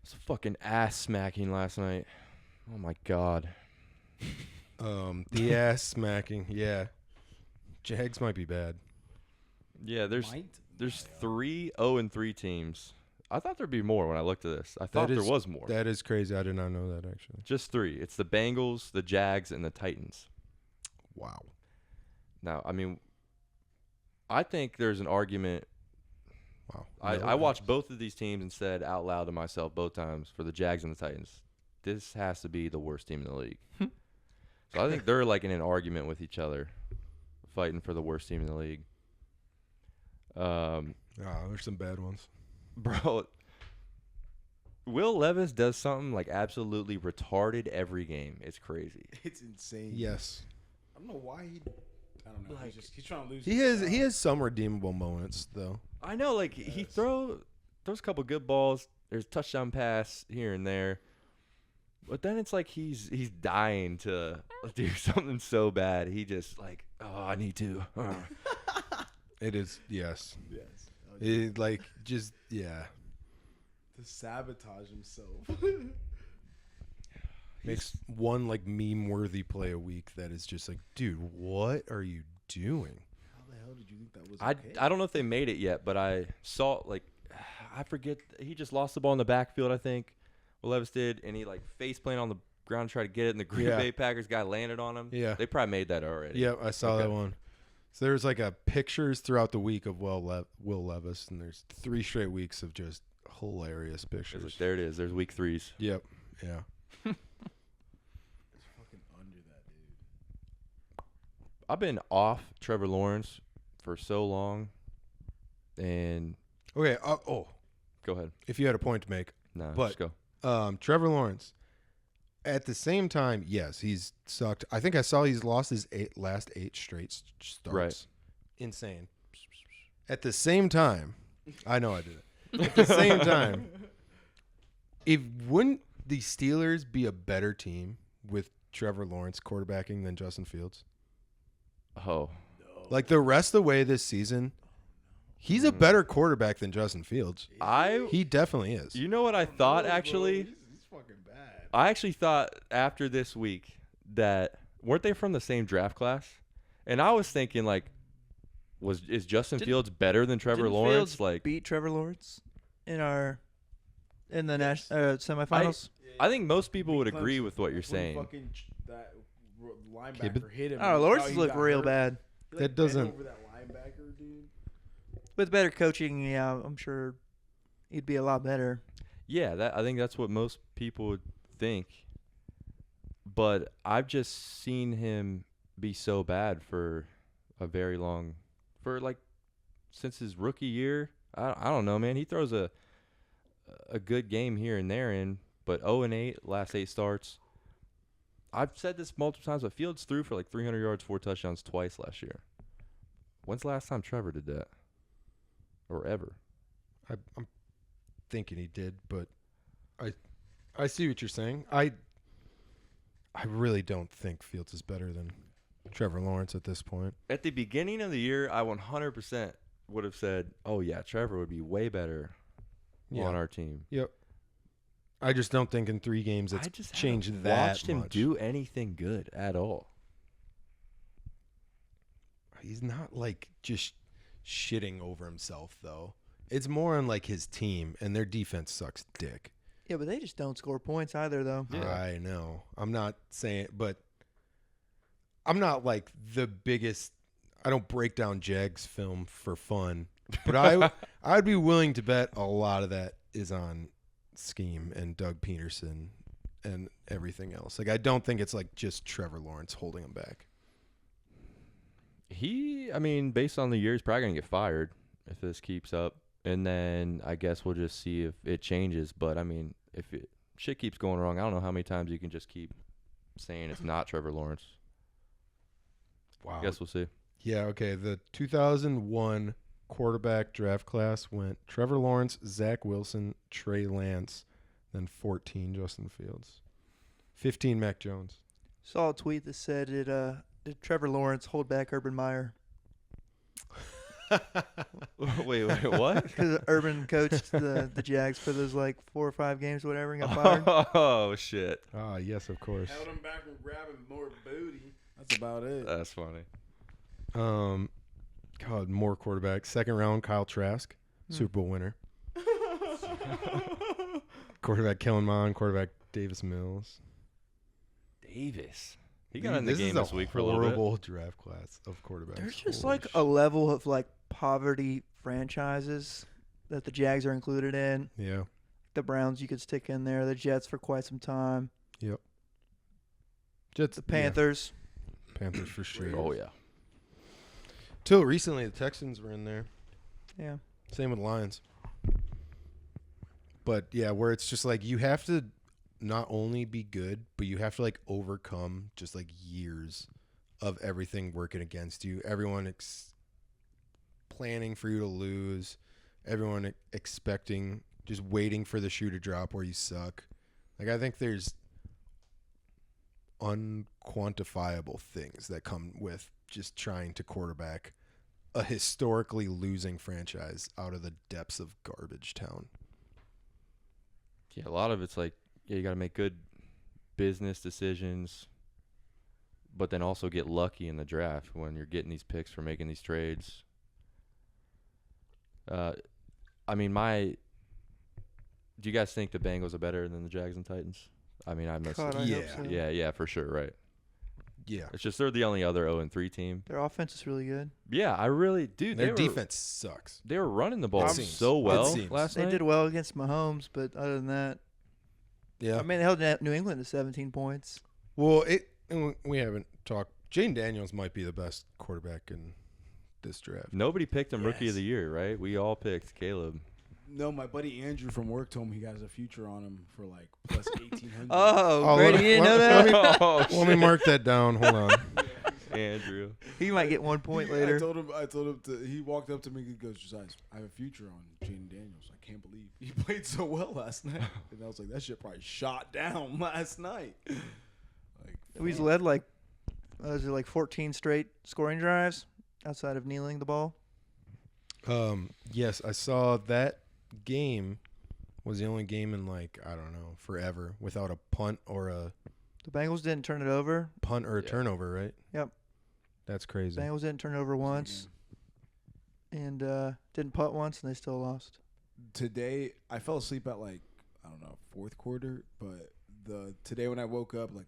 It's fucking ass smacking last night. Oh, my God. The ass smacking, yeah. Jags might be bad. Yeah, there's 3 0-3 teams. I thought there'd be more when I looked at this. I thought there was more. That is crazy. I did not know that, actually. Just 3. It's the Bengals, the Jags, and the Titans. Wow. Now, I mean, I think there's an argument. Wow. I watched both of these teams and said out loud to myself both times for the Jags and the Titans, this has to be the worst team in the league. So I think they're like in an argument with each other, fighting for the worst team in the league. There's some bad ones. Bro, Will Levis does something like absolutely retarded every game. It's crazy. It's insane. Yes. I don't know why I don't know. Like, He's trying to lose. He has some redeemable moments, though. I know, like he throws a couple good balls. There's a touchdown pass here and there. But then it's like he's dying to do something so bad. He just like, oh, I need to. It is, yes. Yes. It, like, just, yeah. To sabotage himself. Makes one, like, meme-worthy play a week that is just like, dude, what are you doing? How the hell did you think that was I don't know if they made it yet, but I saw, like, I forget. He just lost the ball in the backfield, I think. Will Levis did, and he, like, face-planted on the ground to try to get it, and the Green Bay Packers guy landed on him. Yeah. They probably made that already. Yeah, I saw that one. So there's, like, pictures throughout the week of Will Levis, and there's 3 straight weeks of just hilarious pictures. Like, there it is. There's week 3s. Yep. Yeah. It's fucking under that, dude. I've been off Trevor Lawrence for so long, and Okay. go ahead. If you had a point to make. No, But- just go. Trevor Lawrence, at the same time, yes, he's sucked. I think I saw he's lost his last 8 straight starts. Right. Insane. At the same time, I know I did it. At the same time, wouldn't the Steelers be a better team with Trevor Lawrence quarterbacking than Justin Fields? Oh, Like the rest of the way this season, he's a better quarterback than Justin Fields. He definitely is. You know what I thought actually? He's fucking bad. I actually thought after this week that weren't they from the same draft class? And I was thinking like, is Justin Fields better than Trevor Didn't Lawrence? Fields Like, beat Trevor Lawrence in the semifinals. I think most people would Clemson. agree with what you're When saying. fucking that linebacker Okay, but- hit him. Oh, Lawrence He looked got real hurt. bad. He, That bent doesn't- over that linebacker, dude. With better coaching, yeah, I'm sure he'd be a lot better. Yeah, I think that's what most people would think. But I've just seen him be so bad for a very long, since his rookie year. I don't know, man. He throws a good game here and there, but 0-8 last 8 starts. I've said this multiple times, but Fields threw for like 300 yards, 4 touchdowns twice last year. When's the last time Trevor did that? Or ever? I'm thinking he did, but I see what you're saying. I really don't think Fields is better than Trevor Lawrence at this point. At the beginning of the year, I 100% would have said, oh, yeah, Trevor would be way better on our team. Yep. I just don't think in 3 games I it's just changed haven't that watched him much. do anything good at all. He's not like just shitting over himself though. It's more on like his team, and their defense sucks dick. Yeah, but they just don't score points either, though. Yeah. I know. I'm not saying, but I'm not like the biggest. I don't break down Jags film for fun, but I'd be willing to bet a lot of that is on scheme and Doug Peterson and everything else. Like I don't think it's like just Trevor Lawrence holding him back. Based on the year, he's probably going to get fired if this keeps up. And then I guess we'll just see if it changes. But, if shit keeps going wrong, I don't know how many times you can just keep saying it's not Trevor Lawrence. Wow. I guess we'll see. Yeah, okay. The 2001 quarterback draft class went Trevor Lawrence, Zach Wilson, Trey Lance, then 14 Justin Fields, 15 Mac Jones. Saw a tweet that said, did Trevor Lawrence hold back Urban Meyer? Wait, what? Because Urban coached the Jags for those like 4 or 5 games or whatever and got fired. Oh, shit. Ah, yes, of course. Held him back from grabbing more booty. That's about it. That's funny. God, more quarterbacks. Second round, Kyle Trask, Super Bowl winner. Quarterback Kellen Mond, quarterback Davis Mills. Davis. He got in the This game is this week for a little bit. horrible draft class of quarterbacks. There's just Holy like a level of like poverty franchises that the Jags are included in. Yeah. The Browns you could stick in there. The Jets for quite some time. Yep. Jets. The Panthers. Yeah, Panthers for sure. Oh, yeah. Till recently, the Texans were in there. Yeah. Same with Lions. But yeah, where it's just like you have to not only be good, but you have to like overcome just like years of everything working against you. Everyone planning for you to lose. Everyone expecting, just waiting for the shoe to drop where you suck. Like I think there's unquantifiable things that come with just trying to quarterback a historically losing franchise out of the depths of garbage town. Yeah, a lot of it's like, yeah, you got to make good business decisions, but then also get lucky in the draft when you're getting these picks for making these trades. I mean, do you guys think the Bengals are better than the Jags and Titans? I mean, I must. God, I hope so. Yeah, for sure, right. Yeah. It's just they're the only other 0-3 team. Their offense is really good. Yeah, I really do. Their defense sucks. They were running the ball It seems. so It well seems. last They night. did well against Mahomes, but other than that, Yeah. I mean, they held New England to 17 points. Well, we haven't talked. Jane Daniels might be the best quarterback in this draft. Nobody picked him Rookie Yes. of the Year, right? We all picked Caleb. No, my buddy Andrew from work told me he has a future on him for like plus 1,800. Oh, let Brady, me- you didn't know let that? me- Let me mark that down. Hold on. Andrew. He might get 1 point later. I told him he walked up to me. He goes, "Josiah, I have a future on Jaden Daniels. I can't believe he played so well last night." And I was like, "That shit probably shot down last night." Like, He's fuck. led like, was it like 14 straight scoring drives outside of kneeling the ball? Yes, I saw that game was the only game in like, I don't know, forever without a punt or a The Bengals didn't turn it over. Yeah. turnover, right? Yep. That's crazy. Bengals didn't turn it over once, and didn't punt once, and they still lost. Today I fell asleep at like, I don't know, fourth quarter, but today when I woke up, like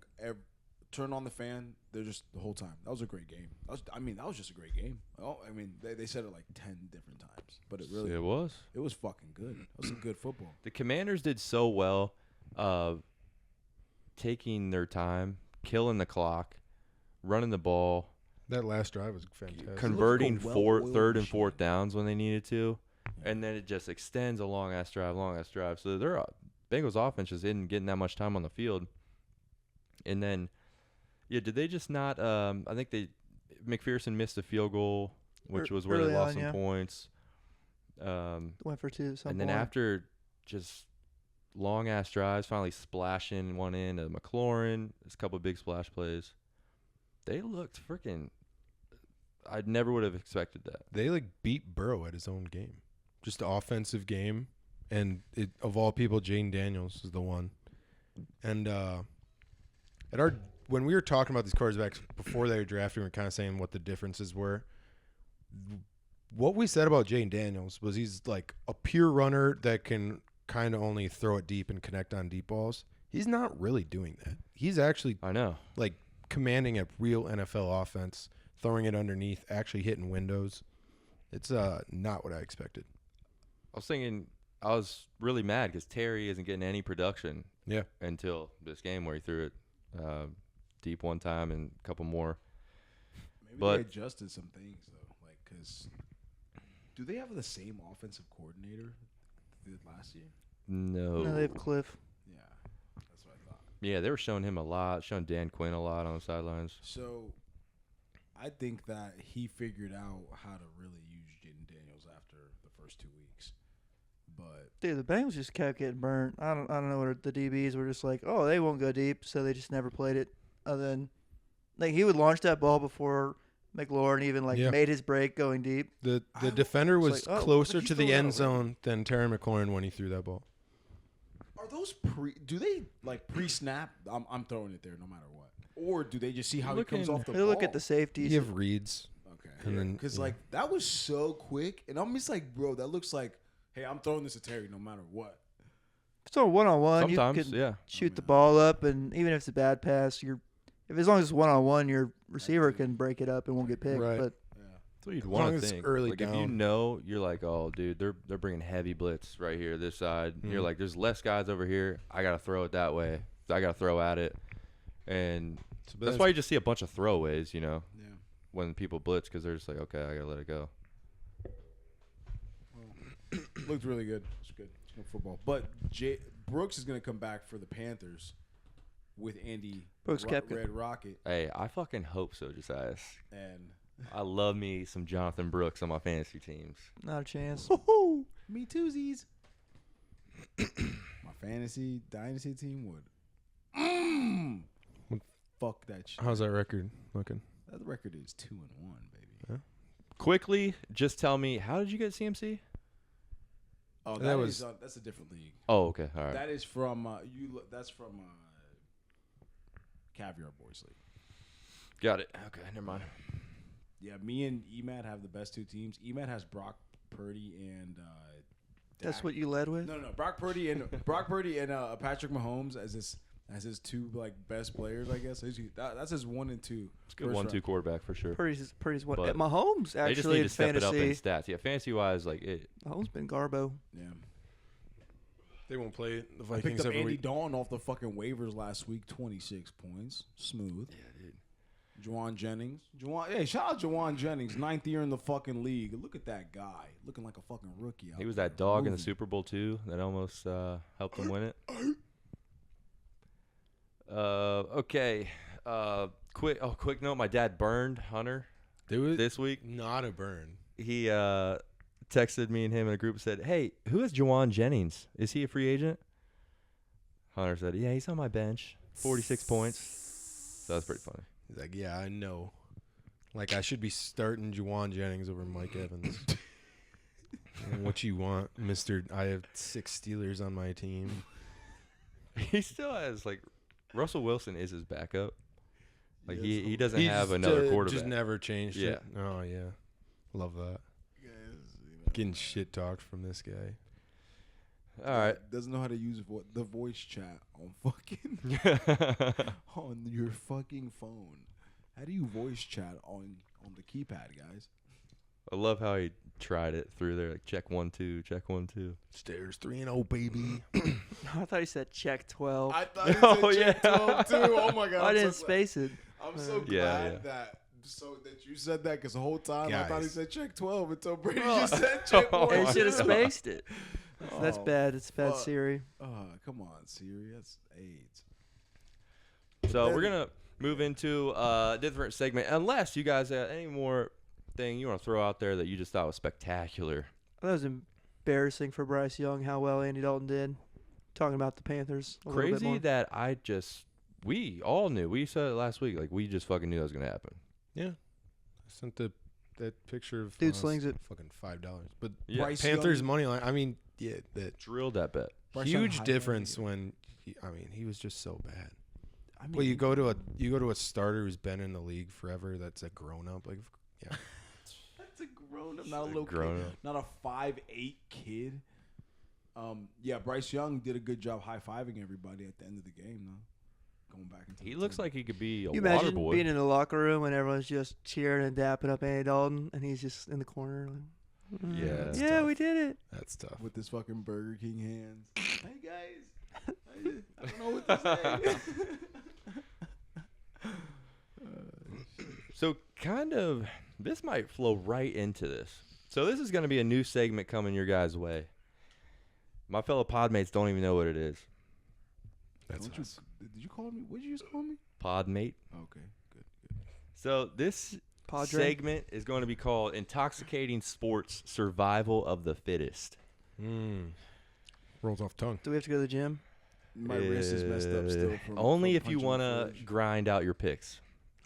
turned on the fan, they're just the whole time. That was a great game. That was just a great game. Oh, I mean, they said it like 10 different times, but it was. fucking good. It was some good football. The Commanders did so well taking their time, killing the clock, running the ball, That last drive was fantastic. converting like a well-oiled third and machine. fourth downs when they needed to, and then it just extends a long-ass drive. So their Bengals offense just isn't getting that much time on the field. And then, yeah, did they just not I think McPherson missed a field goal, which was where they Early lost on, some yeah. points. Went for 2 at some And then point. after just long-ass drives, finally splashing one in to McLaurin, there's a couple of big splash plays. They looked freaking – I never would have expected that. They like beat Burrow at his own game. Just the offensive game. And of all people, Jane Daniels is the one. And when we were talking about these quarterbacks before they were drafted, we were kind of saying what the differences were. What we said about Jane Daniels was he's like a pure runner that can kind of only throw it deep and connect on deep balls. He's not really doing that. He's actually I know. like commanding a real NFL offense, throwing it underneath, actually hitting windows. It's not what I expected. I was really mad because Terry isn't getting any production Yeah. until this game where he threw it deep one time and a couple more. Maybe But- they adjusted some things though, like because do they have the same offensive coordinator they did last year? No. No, they have Cliff. Yeah, that's what I thought. Yeah, they were showing him a lot, showing Dan Quinn a lot on the sidelines. So I think that he figured out how to really use Jaden Daniels after the first 2 weeks. But Dude, the Bengals just kept getting burnt. I don't know what the DBs were just like. Oh, they won't go deep, so they just never played it. Other than like he would launch that ball before McLaurin even made his break going deep. The defender was like, oh, closer he's to the throwing end out zone than Terry McLaurin when he threw that ball. are those do they pre-snap? I'm throwing it there no matter what. Or do they just see how he comes off the They ball? look at the safeties. You have reads. Okay. And then- Because yeah. that was so quick, and I'm just like, bro, that looks like, hey, I'm throwing this to Terry no matter what. So one-on-one, you Sometimes, can yeah. shoot the ball up, and even if it's a bad pass, as long as it's one-on-one, your receiver can break it up and won't get picked. Right. But Yeah. That's what you'd As want long to as it's think. early Like if you down. know, you're like, oh, dude, they're bringing heavy blitz right here, this side. You're like, there's less guys over here. I gotta throw it that way. I gotta throw at it, and that's why you just see a bunch of throwaways, Yeah. when people blitz because they're just like, okay, I gotta let it go. Looked really good. It's good. It's good football. But Brooks is going to come back for the Panthers with Andy Brooks Koepka. Red Rocket. Hey, I fucking hope so, Josiah. And I love me some Jonathan Brooks on my fantasy teams. not a chance. me toozies. My fantasy dynasty team would. Fuck that shit. How's that record looking? That record is 2-1, baby. Quickly, just tell me, how did you get CMC? Oh, That was- that's a different league. Oh, okay, all right. That is from That's from Caviar Boys League. Got it. Okay, never mind. Yeah, me and Emad have the best two teams. Emad has Brock Purdy and That's Dak. what you led with? No. Brock Purdy and Patrick Mahomes as his two best players, I guess. That's his 1 and 2. It's a good 1-2 quarterback for sure. Purdy's what? But Mahomes They just actually need in to step it up in fantasy. stats. Yeah, fantasy-wise, Mahomes been Garbo. Yeah. They won't play the I picked Vikings up every Andy week. Dalton off the fucking waivers last week, 26 points. Smooth. Yeah, dude. Juwan Jennings. Hey, shout out Juwan Jennings, 9th year in the fucking league. Look at that guy. Looking like a fucking rookie. He was there. that dog in the Moving. Super Bowl, too, that almost helped him win it. Okay. Quick note. My dad burned Hunter this week. Not a burn. He texted me and him in a group and said, hey, who is Juwan Jennings? Is he a free agent? Hunter said, yeah, he's on my bench. 46 points. So that's pretty funny. He's like, yeah, I know. Like, I should be starting Juwan Jennings over Mike Evans. What you want, Mister? I have 6 Steelers on my team. He still has, Russell Wilson is his backup. Yes. He doesn't He have just, another quarterback. Just never changed Yeah. it. Oh, yeah. Love that. Getting shit talked from this guy. All right. Doesn't know how to use the voice chat on fucking on your fucking phone. How do you voice chat on the keypad, guys? I love how he tried it through there. Check 1 2, check 1 2. Stairs 3-0, baby. I thought he said check 12. I thought Oh, it said check yeah. 12 too. Oh my god! I I'm didn't so glad- space it. I'm so Yeah, glad yeah. that you said that because the whole time I thought he Guys. said check 12 until Brady just said check Oh, 1. He my should have God. spaced it. That's Oh, bad. It's bad, fuck. Siri. Come on, Siri. That's AIDS. So we're going to move into a different segment. Unless you guys have any more thing you want to throw out there that you just thought was spectacular. That was embarrassing for Bryce Young how well Andy Dalton did. Talking about the Panthers a little bit Crazy more. that we all knew. We said it last week. We just fucking knew that was going to happen. Yeah. I sent that picture of Dude slings it. fucking $5. But Yeah. Bryce Panthers Young- money line. I mean, yeah, that Drilled that bet. Bryce Young huge highlighted difference it. when he was just so bad. I mean, Well, you go to a starter who's been in the league forever. That's a grown up. Yeah. That's a grown up, not a little grown kid, up. not a 5'8" kid. Yeah, Bryce Young did a good job high fiving everybody at the end of the game, though. Going back into He the looks team. like he could be a You water imagine boy. being in the locker room and everyone's just cheering and dapping up Andy Dalton, and he's just in the corner. Yeah, that's yeah, tough. we did it. That's tough. with his fucking Burger King hands. Hey guys, I don't know what to say. So this might flow right into this. So this is going to be a new segment coming your guys' way. My fellow podmates don't even know what it is. That's Did you call me? What did you just call me? Podmate. Okay, good. So this Padre. segment is going to be called Intoxicating Sports Survival of the Fittest. Rolls off tongue. Do we have to go to the gym? My wrist is messed up still. From Only from if you punching want the to fridge. grind out your picks.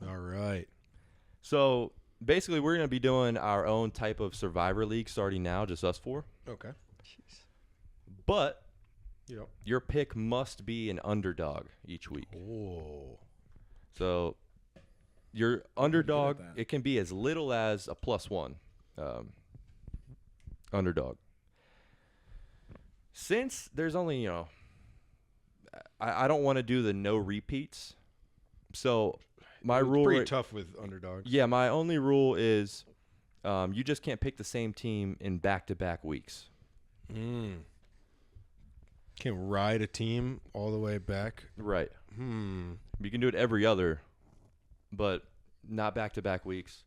All right. So basically, we're going to be doing our own type of Survivor League starting now, just us four. Okay. But Yep. your pick must be an underdog each week. Oh. So your underdog, that. it can be as little as a +1 underdog. Since there's only, I don't want to do the no repeats. So my It's rule, pretty tough with underdogs. yeah, my only rule is you just can't pick the same team in back-to-back weeks. Can't ride a team all the way back. Right. Hmm. You can do it every other, but not back-to-back weeks.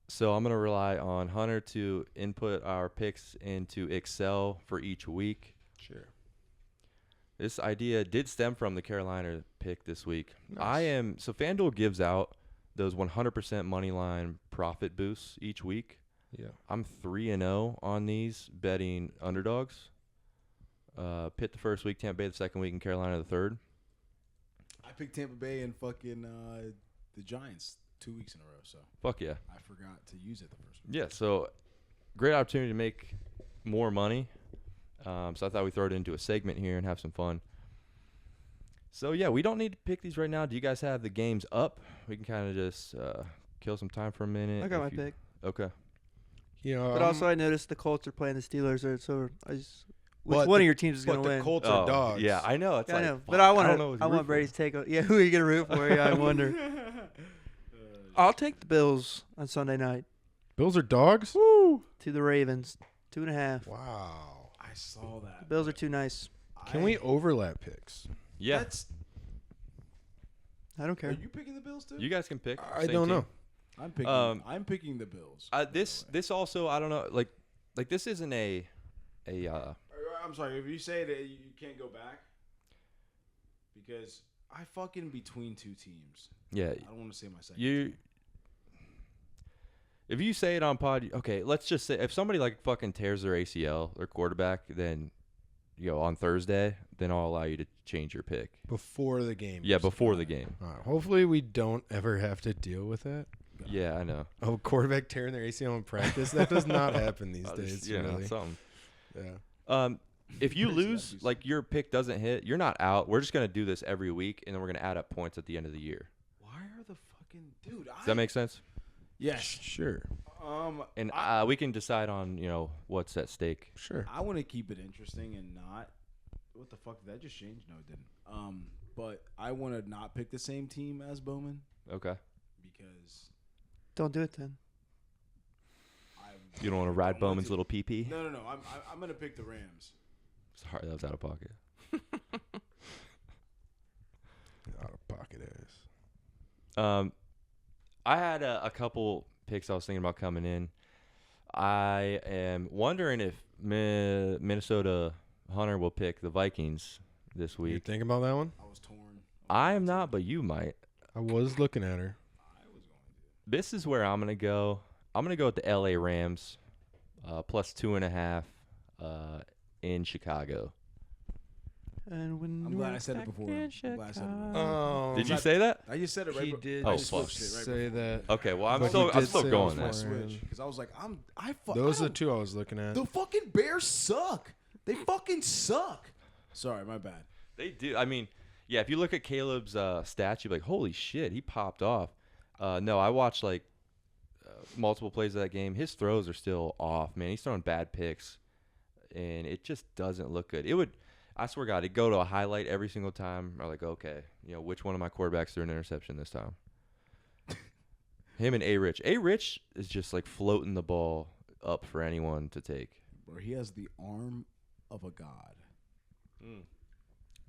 So I'm going to rely on Hunter to input our picks into Excel for each week. Sure. This idea did stem from the Carolina pick this week. Nice. So FanDuel gives out those 100% money line profit boosts each week. Yeah. I'm 3-0 on these betting underdogs. Pitt the first week, Tampa Bay the second week, and Carolina the third. I picked Tampa Bay and fucking the Giants 2 weeks in a row, so Fuck yeah. I forgot to use it the first week. Yeah, so great opportunity to make more money. So I thought we'd throw it into a segment here and have some fun. So, yeah, we don't need to pick these right now. Do you guys have the games up? We can kind of just kill some time for a minute. I got my if you- pick. Okay. You know, But also, I noticed the Colts are playing the Steelers, so which But one the- of your teams is but going to the win? Colts are dogs. Yeah, I know. It's Yeah, I like, know, fuck, but I don't know who to I root want for. Brady's take. Yeah, who are you gonna root for? Yeah, I wonder. I'll take the Bills on Sunday night Bills are dogs? to the Ravens, 2.5. Wow. I saw that. The Bills are too nice. Can we overlap picks? Yeah, That's, I don't care. are you picking the Bills too? you guys can pick. I Same don't team. know. I'm picking the Bills. This also, I don't know. Like this isn't a I'm sorry if you say that you can't go back because I fucking between two teams. yeah. I don't want to say my second. You, if you say it on pod, okay. Let's just say if somebody like fucking tears their ACL, their quarterback, then on Thursday, then I'll allow you to change your pick. Before the game. Yeah, before the game. All right. Hopefully we don't ever have to deal with that. Yeah, I know. Oh, quarterback tearing their ACL in practice? That does not happen these Just, days, yeah, really. something. Yeah. If you Crazy, that'd lose, be like your pick doesn't hit, you're not out. We're just gonna do this every week, and then we're gonna add up points at the end of the year. Why are the fucking dude? Does that make sense? Yes. Sure. And we can decide on what's at stake. Sure. I want to keep it interesting and not. What the fuck did that just change? No, it didn't. But I want to not pick the same team as Bowman Okay. because Don't do it then. You don't want to ride want Bowman's to. little PP? No. I'm gonna pick the Rams. Sorry, that was out of pocket. Out of pocket ass. I had a couple picks I was thinking about coming in. I am wondering if Minnesota Hunter will pick the Vikings this You week. thinking about that one? I was torn. I am not, but you might. I was looking at her. I was going to. This is where I'm going to go. I'm going to go with the LA Rams, plus 2.5 in Chicago. And when I'm glad I said it before. I'm glad I said it before. Oh. Did you say that? I just said it right. He before. did Oh, I just fuck. switched it right say before. that. Okay, well, I'm But still, he I'm did still say going it there. I was switched because I was like, Those are the two I was looking at. The fucking Bears suck. They fucking suck. Sorry, my bad. They do. I mean, yeah, if you look at Caleb's stats, you're like, holy shit, he popped off. No, I watched multiple plays of that game. His throws are still off, man. He's throwing bad picks, and it just doesn't look good. It would, I swear to God, it'd go to a highlight every single time. I'm like, okay, which one of my quarterbacks threw an interception this time? Him and A-Rich. A-Rich is just like floating the ball up for anyone to take. Bro, he has the arm of a god.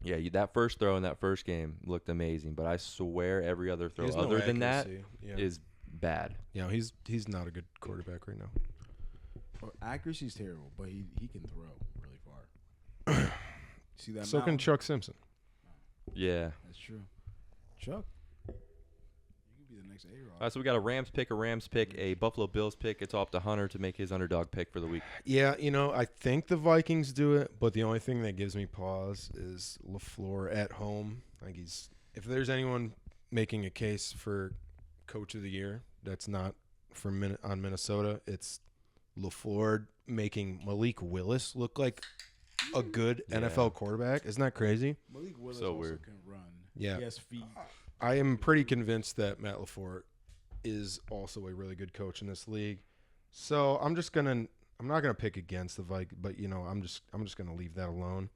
Yeah, that first throw in that first game looked amazing, but I swear every other He throw has no other than that accuracy. is bad. Yeah, he's not a good quarterback right now. Bro, accuracy's terrible, but he can throw really far. See that? So can mountain? Chuck Simpson. Yeah. That's true. Chuck, you could be the Thanks, A-Rod. All right, so we got a Rams pick, a Buffalo Bills pick. It's all up to Hunter to make his underdog pick for the week. Yeah, I think the Vikings do it, but the only thing that gives me pause is LaFleur at home. Like if there's anyone making a case for Coach of the Year that's not on Minnesota, it's LaFleur making Malik Willis look like a good NFL quarterback. Isn't that crazy? Malik Willis So also weird. can run. Yeah. He has feet. I am pretty convinced that Matt LaFleur is also a really good coach in this league. So I'm not gonna pick against the Vikings, but I'm just gonna leave that alone.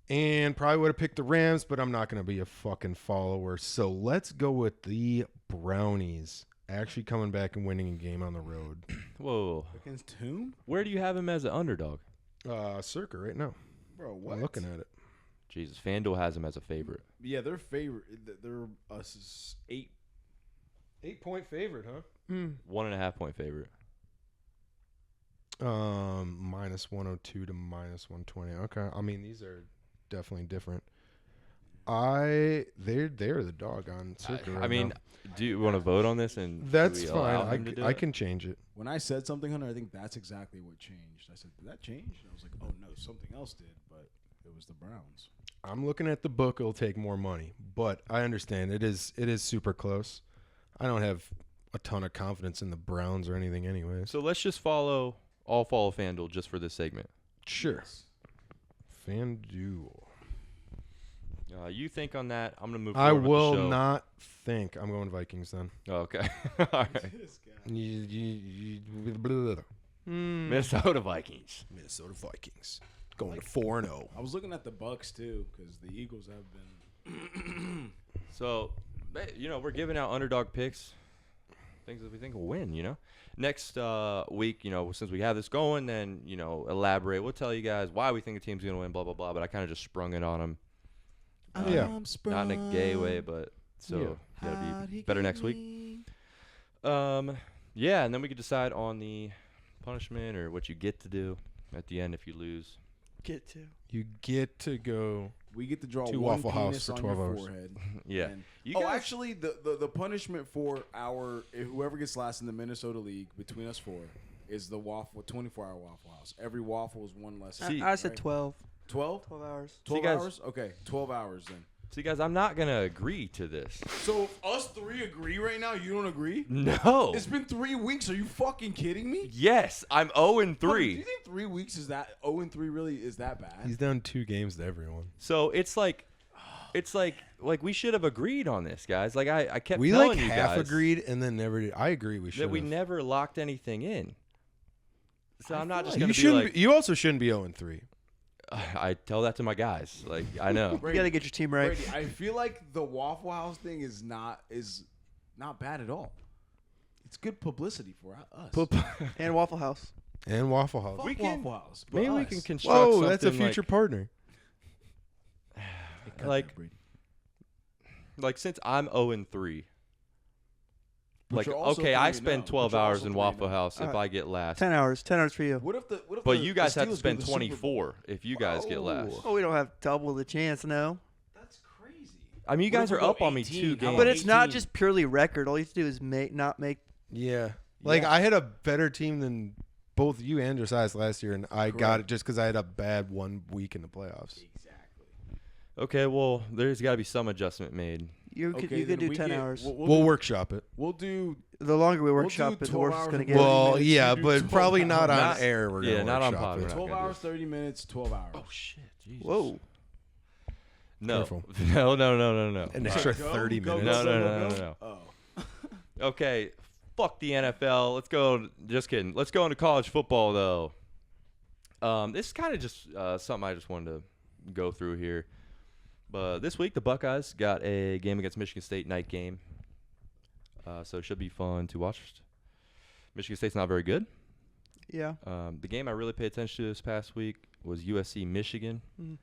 And probably would have picked the Rams, but I'm not gonna be a fucking follower. So let's go with the Brownies actually coming back and winning a game on the road. Whoa. Against whom? Where do you have him as an underdog? Circa right now. Bro, what? I'm looking at it. Jesus, FanDuel has him as a favorite. Yeah, they're favorite. They're 8. 8-point favorite, huh? 1.5 point favorite. Minus 102 to minus 120. Okay. I mean, these are definitely different. They're the dog on Circa right I mean, now. do you want to vote on this? And That's do we allow him to fine. do I it? can change it. When I said something, Hunter, I think that's exactly what changed. I said, did that change? And I was like, oh, no, something else did, but it was the Browns. I'm looking at the book. It'll take more money, but I understand it is super close. I don't have a ton of confidence in the Browns or anything, anyways. So let's just follow FanDuel just for this segment. Sure. FanDuel. You think on that? I'm gonna move. I forward with the will show. not think. I'm going Vikings then. Oh, okay. All right. This guy. Minnesota Vikings. Minnesota Vikings going to 4-0. I was looking at the Bucks too, because the Eagles have been. So, we're giving out underdog picks, things that we think will win. Next week, since we have this going, then elaborate. We'll tell you guys why we think the team's gonna win. Blah blah blah. But I kind of just sprung it on them. Yeah. Not in a gay way, but you gotta be better next week. Yeah, and then we could decide on the punishment or what you get to do at the end if you lose. Get to. You get to go. We get to draw To one Waffle House penis for on 12 your hours. forehead. Yeah. And- You guys- actually, the punishment for whoever gets last in the Minnesota League between us four is the 24-hour Waffle House. Every waffle is one less. See- I said 12. 12? 12 hours. 12 guys- hours? Okay, 12 hours then. See, guys, I'm not gonna agree to this. So if us three agree right now, you don't agree? No. It's been 3 weeks. Are you fucking kidding me? Yes, I'm 0 and Do 3. you think 3 weeks is that 0-3 really is that bad? He's done 2 games to everyone. So it's like we should have agreed on this, guys. Like I kept We telling like you half guys agreed and then never did. I agree. We should. that we never locked anything in. So I'm not just You gonna be shouldn't. like. You also shouldn't be 0-3. I tell that to my guys. Like I know. You got to get your team right. Brady, I feel like the Waffle House thing is not bad at all. It's good publicity for us. And Waffle House. And Waffle House. Fuck we can- Waffle House. but Maybe we us. can construct Whoa, something that's a future like, partner. Cut like- that, Brady. like since I'm 0 and 3. But Like you're also okay, I 3-0. spend But 12 you're hours also in 3-0. Waffle House if Alright. I get last. 10 hours. 10 hours for you. What if But you guys have to Steelers go spend the Super Bowl? 24 if you guys get last. Oh, we don't have double the chance, no. That's crazy. I mean, you What guys if are we go up on me 18? 2 How games. But it's not 18. just purely record. All you have to do is not make. Yeah. Like Yeah. I had a better team than both you and Josiah last year, and I got Correct. it just because I had a bad 1 week in the playoffs. Exactly. Okay, well, there's got to be some adjustment made. You Okay, could then do we 10 get- hours. We'll workshop it. We'll do. The longer we We'll workshop do it, the 12 worse it's hours going to and get. 30 Well, minutes, yeah, you do but 12 probably not on Not- air. We're gonna yeah, not on workshop pod, it. we're not 12 gonna do hours, 30 minutes, 12 hours. Oh shit! Jesus. Whoa. No. Careful. No. An extra Go, 30 go, minutes. No. Oh. Okay, fuck the NFL. Let's go. Just kidding. Let's go into college football though. This is kind of just something I just wanted to go through here. But this week the Buckeyes got a game against Michigan State, night game. So it should be fun to watch. Michigan State's not very good. Yeah. The game I really paid attention to this past week was USC Michigan. Mhm.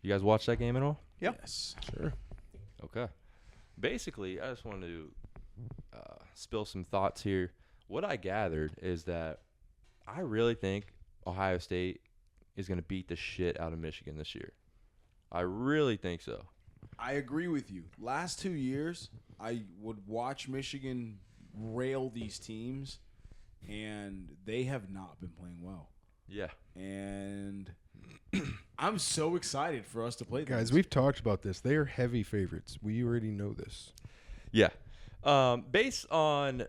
You guys watch that game at all? Yep. Yes. Sure. Okay. Basically, I just wanted to spill some thoughts here. What I gathered is that I really think Ohio State is going to beat the shit out of Michigan this year. I really think so. I agree with you. Last 2 years, I would watch Michigan rail these teams, and they have not been playing well. Yeah. And I'm so excited for us to play them. Guys, we've talked about this. They are heavy favorites. We already know this. Yeah. Based on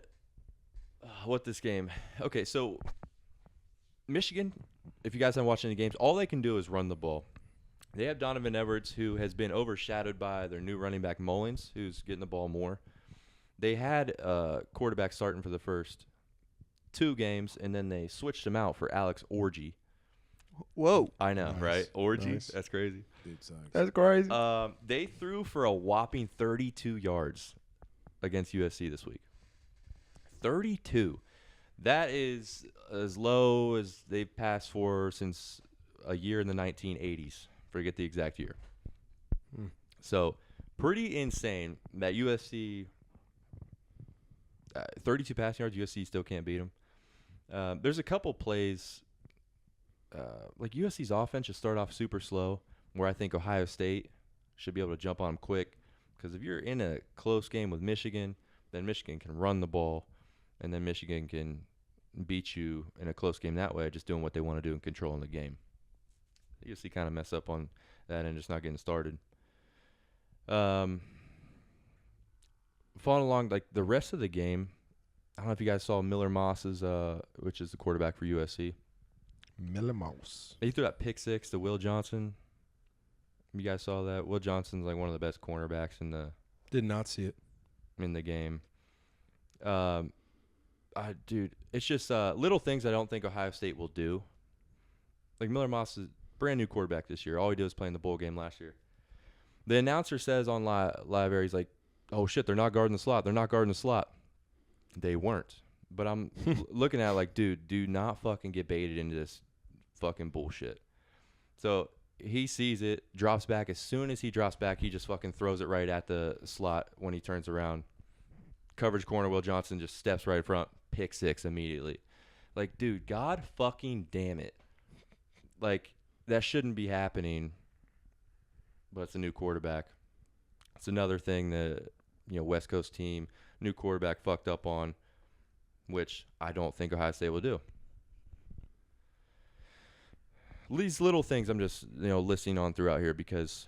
what this game. Okay, so Michigan, if you guys haven't watched any games, all they can do is run the ball. They have Donovan Edwards, who has been overshadowed by their new running back Mullins, who's getting the ball more. They had quarterback starting for the first 2 games, and then they switched him out for Alex Orji. Whoa. I know, Nice. right? Orji? Nice. That's crazy. Dude sucks. That's crazy. They threw for a whopping 32 yards against USC this week. 32. That is as low as they've passed for since a year in the 1980s. Forget the exact year. So, pretty insane that USC 32 passing yards, USC still can't beat them. There's a couple plays, like USC's offense just started off super slow, where I think Ohio State should be able to jump on them quick. Because if you're in a close game with Michigan, then Michigan can run the ball, and then Michigan can beat you in a close game that way, just doing what they want to do and controlling the game. USC kind of mess up on that and just not getting started. Following along, like the rest of the game, I don't know if you guys saw Miller Moss's, which is the quarterback for USC. Miller Mouse. He threw that pick 6 to Will Johnson. You guys saw that? Will Johnson's like one of the best cornerbacks in Did not see it. the game. Dude, it's just little things I don't think Ohio State will do. Like Miller Moss is brand new quarterback this year. All he did was play in the bowl game last year. The announcer says on live air, he's like, "Oh shit, they're not guarding the slot. They're not guarding the slot." They weren't. But I'm looking at it like, dude, do not fucking get baited into this fucking bullshit. So he sees it, drops back. As soon as he drops back, he just fucking throws it right at the slot when he turns around. Coverage corner, Will Johnson just steps right in front, pick 6 immediately. Like, dude, God fucking damn it. Like, that shouldn't be happening, but it's a new quarterback. It's another thing that, West Coast team, new quarterback fucked up on, which I don't think Ohio State will do. These little things I'm just, listing on throughout here because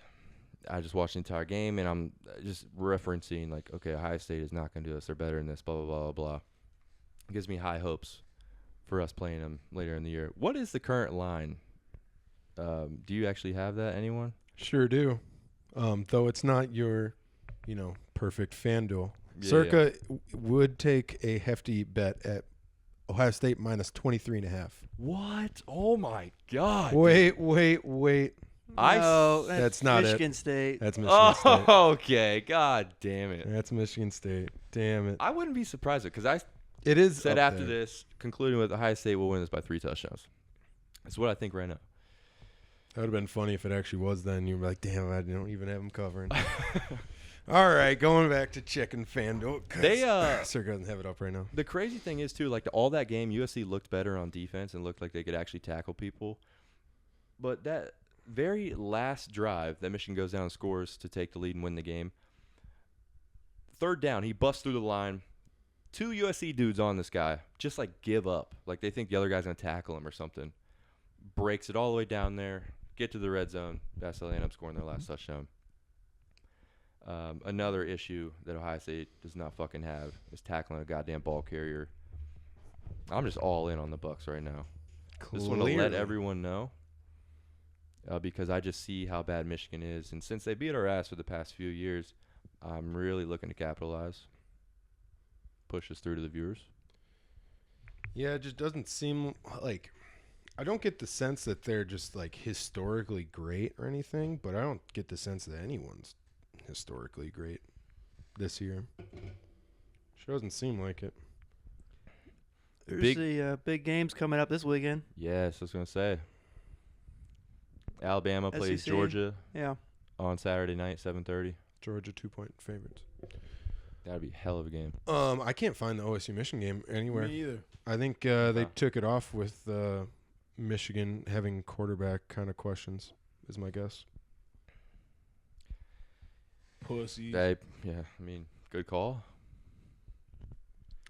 I just watched the entire game and I'm just referencing like, okay, Ohio State is not going to do this. They're better than this, blah, blah, blah, blah, blah. It gives me high hopes for us playing them later in the year. What is the current line? Do you actually have that, anyone? Sure do. Though it's not your, perfect FanDuel. Yeah, Circa would take a hefty bet at Ohio State minus 23.5. What? Oh, my God. Wait. No, That's not it. Michigan State. That's Michigan State. Oh, okay. God damn it. That's Michigan State. Damn it. I wouldn't be surprised because I It is said up after there. this, concluding with Ohio State will win this by 3 touchdowns. That's what I think right now. That would have been funny if it actually was then. You were like, damn, I don't even have them covering. All right, going back to checking FanDuel. They, Circa doesn't have it up right now. The crazy thing is, too, like all that game, USC looked better on defense and looked like they could actually tackle people. But that very last drive that Michigan goes down and scores to take the lead and win the game, 3rd down, he busts through the line. 2 USC dudes on this guy just, like, give up. Like, they think the other guy's going to tackle him or something. Breaks it all the way down there, get to the red zone. That's how they end up scoring their last touchdown. Another issue that Ohio State does not fucking have is tackling a goddamn ball carrier. I'm just all in on the Bucks right now. Just want to let everyone know because I just see how bad Michigan is. And since they beat our ass for the past few years, I'm really looking to capitalize. Push us through to the viewers. Yeah, it just doesn't seem like – I don't get the sense that they're just, like, historically great or anything, but I don't get the sense that anyone's historically great this year. Sure doesn't seem like it. There's Big- the big games coming up this weekend. Yes, I was going to say. Alabama plays SEC. Georgia Yeah. on Saturday night, 7:30. Georgia 2-point favorites. That'd be a hell of a game. I can't find the OSU Michigan game anywhere. Me either. I think they took it off with Michigan having quarterback kind of questions, is my guess. Pussy. I mean, good call.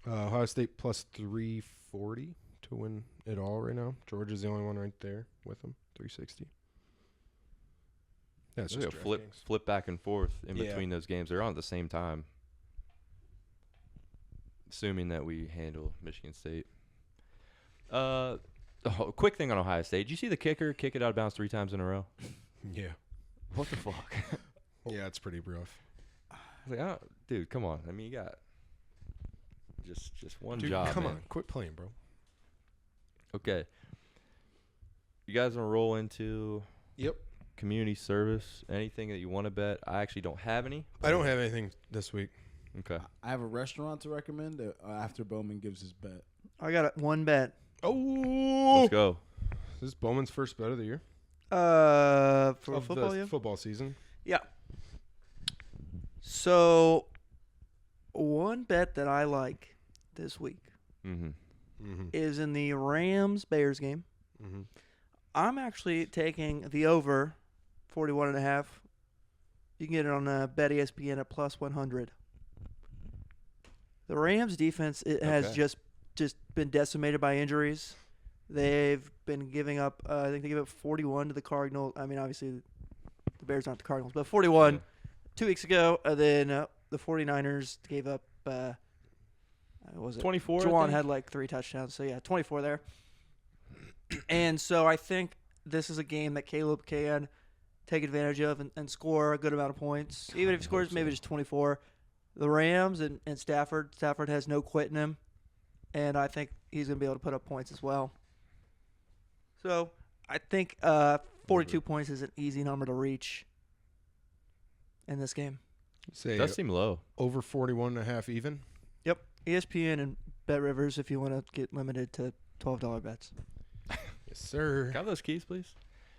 Ohio State plus 340 to win it all right now. Georgia's the only one right there with them, 360. Yeah, it's There's just a flip back and forth in between those games. They're on at the same time. Assuming that we handle Michigan State. Quick thing on Ohio State. Did you see the kicker kick it out of bounds 3 times in a row? Yeah. What the fuck? Yeah, it's pretty rough. I was like, oh, dude, come on. I mean, you got just one Dude, job. come man. on. Quit playing, bro. Okay. You guys want to roll into community service? Anything that you want to bet? I actually don't have any. I don't have anything this week. Okay. I have a restaurant to recommend after Bowman gives his bet. I got one bet. Oh, Let's go. This is Bowman's first bet of the year. For Of football, the yeah. football season. Yeah. So, one bet that I like this week Mm-hmm. is in the Rams-Bears game. Mm-hmm. I'm actually taking the over 41.5. You can get it on Bet ESPN at plus 100. The Rams defense has just been decimated by injuries. They've been giving up, I think they gave up 41 to the Cardinals. I mean, obviously, the Bears aren't the Cardinals, but 41 2 weeks ago. And then the 49ers gave up, what was it? 24. Juwan had like 3 touchdowns. So, yeah, 24 there. And so I think this is a game that Caleb can take advantage of and score a good amount of points. Even if he scores maybe just 24. The Rams and Stafford has no quit in him. And I think he's going to be able to put up points as well. So I think 42 points is an easy number to reach in this game. Say Does seem low. over 41.5 even. Yep. ESPN and Bet Rivers if you want to get limited to $12 bets. Yes, sir. Got those keys, please?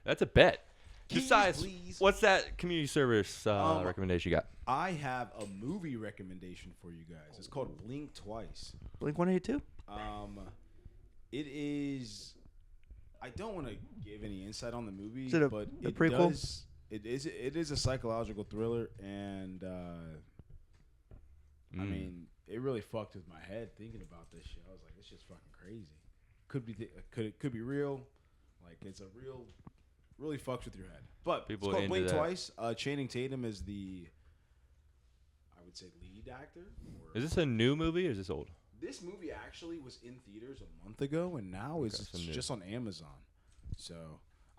That's a bet. Keys, Besides, please. what's that community service recommendation you got? I have a movie recommendation for you guys. It's called Blink Twice. Blink 182? It is. I don't want to give any insight on the movie, Is it but a it prequel? does. It is a psychological thriller, and I mean, it really fucked with my head thinking about this shit. I was like, this shit's fucking crazy. Could be real. Like it's a real, really fucks with your head. But People it's called into Blink that. Twice. Channing Tatum is the, I would say, lead actor. Is this a new movie or is this old? This movie actually was in theaters a month ago, and now it's so new. just on Amazon. So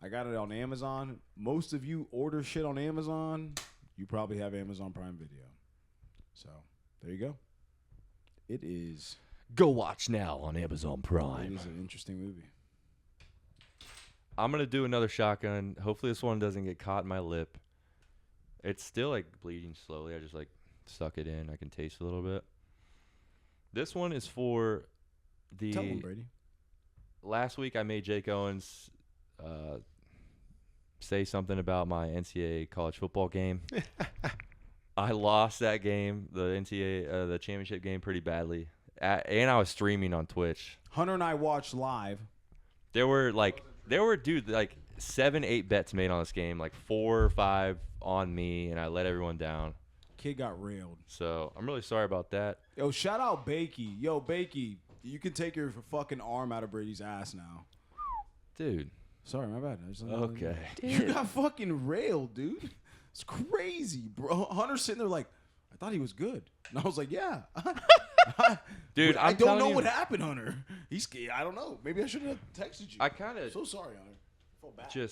I got it on Amazon. Most of you order shit on Amazon. You probably have Amazon Prime Video. So there you go. It is. Go watch now on Amazon It Prime. is an interesting movie. I'm going to do another shotgun. Hopefully this one doesn't get caught in my lip. It's still like bleeding slowly. I just like suck it in. I can taste a little bit. This one is for the Tell them, Brady. last week I made Jake Owens say something about my NCAA college football game. I lost that game, the NCAA, the championship game, pretty badly. And I was streaming on Twitch. Hunter and I watched live. There were 7, 8 bets made on this game, like 4 or 5 on me, and I let everyone down. Kid got railed. So I'm really sorry about that. Yo, shout out Bakey. Yo, Bakey, you can take your fucking arm out of Brady's ass now. Dude. Sorry, my bad. Okay. You got fucking railed, dude. It's crazy, bro. Hunter's sitting there like, I thought he was good. And I was like, yeah. Dude, I I'm don't telling know you, what happened, Hunter. He's scared. I don't know. Maybe I should have texted you. I kind of So sorry, Hunter. I felt bad.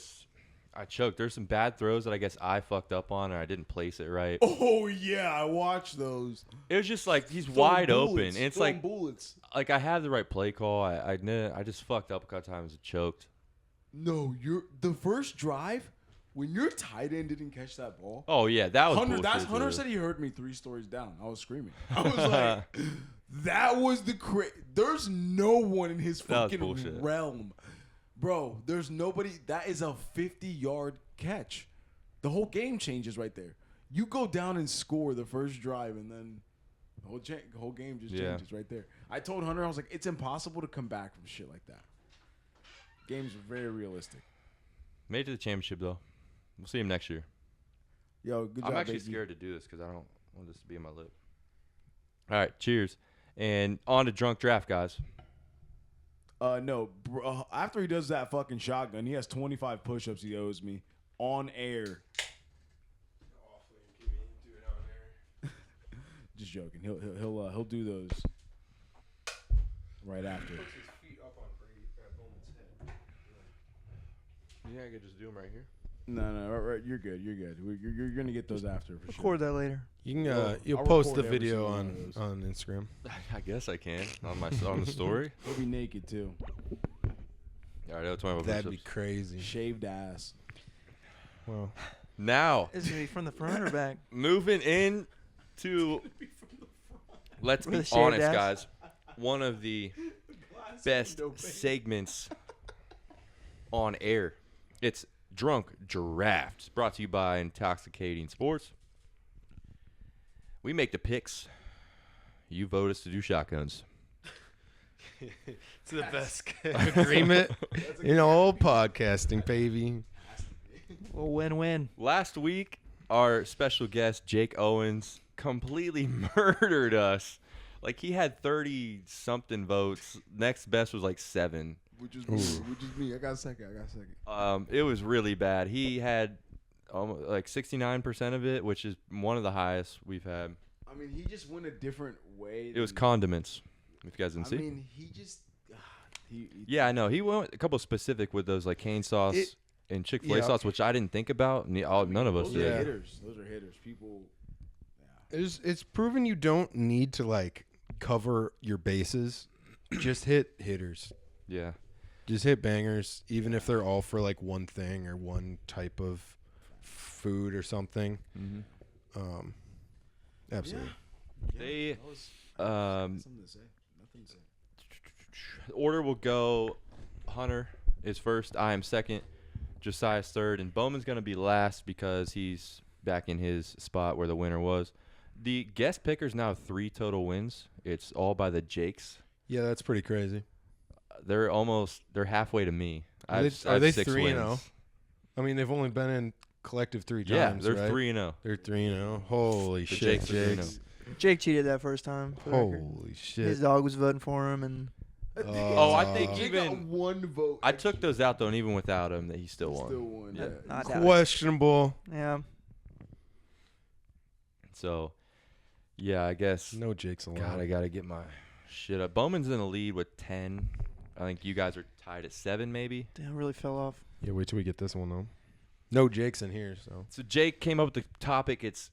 I choked. There's some bad throws that I guess I fucked up on, or I didn't place it right. Oh, yeah. I watched those. It was just like he's Throwing wide bullets, open. And it's throwing like bullets. I had the right play call. I just fucked up a couple times and choked. No, the first drive when your tight end didn't catch that ball. Oh yeah, that was Hunter. bullshit, Hunter dude. said he heard me 3 stories down. I was screaming. I was like, that was the there's no one in his That was fucking bullshit. realm, bro. There's nobody. That is a 50-yard catch. The whole game changes right there. You go down and score the first drive, and then the whole game just changes right there. I told Hunter, I was like, it's impossible to come back from shit like that. Games are very realistic. Made it to the championship though. We'll see him next year. Yo, good job, I'm actually baby. scared to do this because I don't want this to be in my lip. All right, cheers. And on to drunk draft, guys. No, bro, after he does that fucking shotgun, he has 25 push-ups he owes me on air. Just joking. He'll do those right after. Yeah, I could just do them right here. No, right, you're good. You're gonna get those after for Record sure. that later. You can Well, you'll I'll post the record every video single one of those. on Instagram. I guess I can on the story. He'll be naked too, All right, that's my That'd be crazy. shaved ass. Well, Now, Is it gonna be from the front or back? moving in to, let's With be a shaved honest, ass? guys. One of the best segments on air. It's Drunk Draft, brought to you by Intoxicating Sports. We make the picks. You vote us to do shotguns. it's the best agreement in all podcasting, baby. Well, win-win. Last week, our special guest, Jake Owens, completely murdered us. Like, he had 30-something votes. Next best was like 7. Which is me. I got a second. It was really bad. He had like 69% of it, which is one of the highest we've had. I mean, he just went a different way. It was condiments, if you guys didn't see. I mean, he just. Yeah, I know. He went a couple specific with those, like cane sauce and Chick-fil-A yeah. sauce, which I didn't think about. None of us Those are did. Yeah. hitters. Those are hitters. People. It's proven you don't need to like cover your bases. Just hit hitters. Yeah. Just hit bangers, even if they're all for like one thing or one type of food or something. Mm-hmm. Absolutely. They Something to say. Nothing to say. order will go. Hunter is first. I am second. Josiah's third, and Bowman's gonna be last because he's back in his spot where the winner was. The guest pickers now have 3 total wins. It's all by the Jakes. Yeah, that's pretty crazy. They're halfway to me. Are I they- have are they 6 3-0? wins. I mean, they've only been in collective 3 times. Yeah, they're right? 3-0. They're 3-0. Holy The shit, Jakes are 3-0. Jakes. Jake cheated that first time. For the record. Holy His shit. dog was voting for him, and Oh, I think He even got 1 vote. I took those out though, and even without him, that he still He won. still won. Yeah. Yeah. not that. Questionable. Yeah. So, yeah, I guess. No Jake's allowed. God, I gotta get my shit up. Bowman's in the lead with 10. I think you guys are tied at 7, maybe. Damn, really fell off. Yeah, wait till we get this one though. No Jake's in here, so. So Jake came up with the topic. It's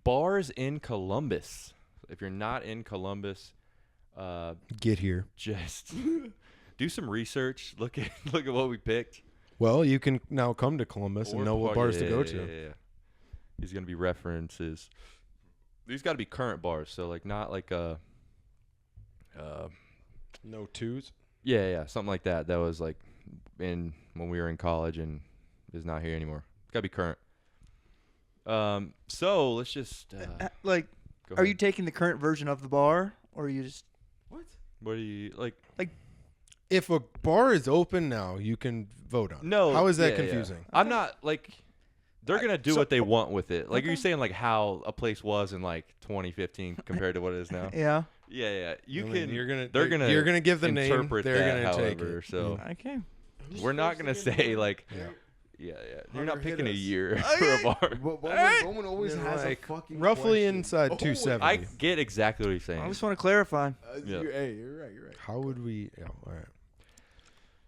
bars in Columbus. If you're not in Columbus, Get here. just do some research. Look at what we picked. Well, you can now come to Columbus and know what bars to go to. Yeah. These gonna be references. These got to be current bars, so like not like No twos. yeah, something like that. That was like when we were in college and is not here anymore. It's gotta be current. So let's just Like, go are you ahead. taking the current version of the bar, or are you just? What do you like? If a bar is open now, you can vote on it. No. How is that yeah. confusing? I'm not like they're gonna do so- what they want with it. Like, are you Okay. saying like how a place was in like 2015 compared to what it is now? Yeah. Yeah. You I mean, can. You're gonna. They're gonna. You're gonna give the name. interpret They're that, gonna take however, it. So Okay. we're not gonna say like. Yeah. Yeah. You're not Hunter, hit picking a us. year for a bar. But Bowman always They're has like a fucking roughly question. inside Oh, 270. I get exactly what he's saying. I just want to clarify. Yeah. Hey, you're right. How would we? Yeah. All right.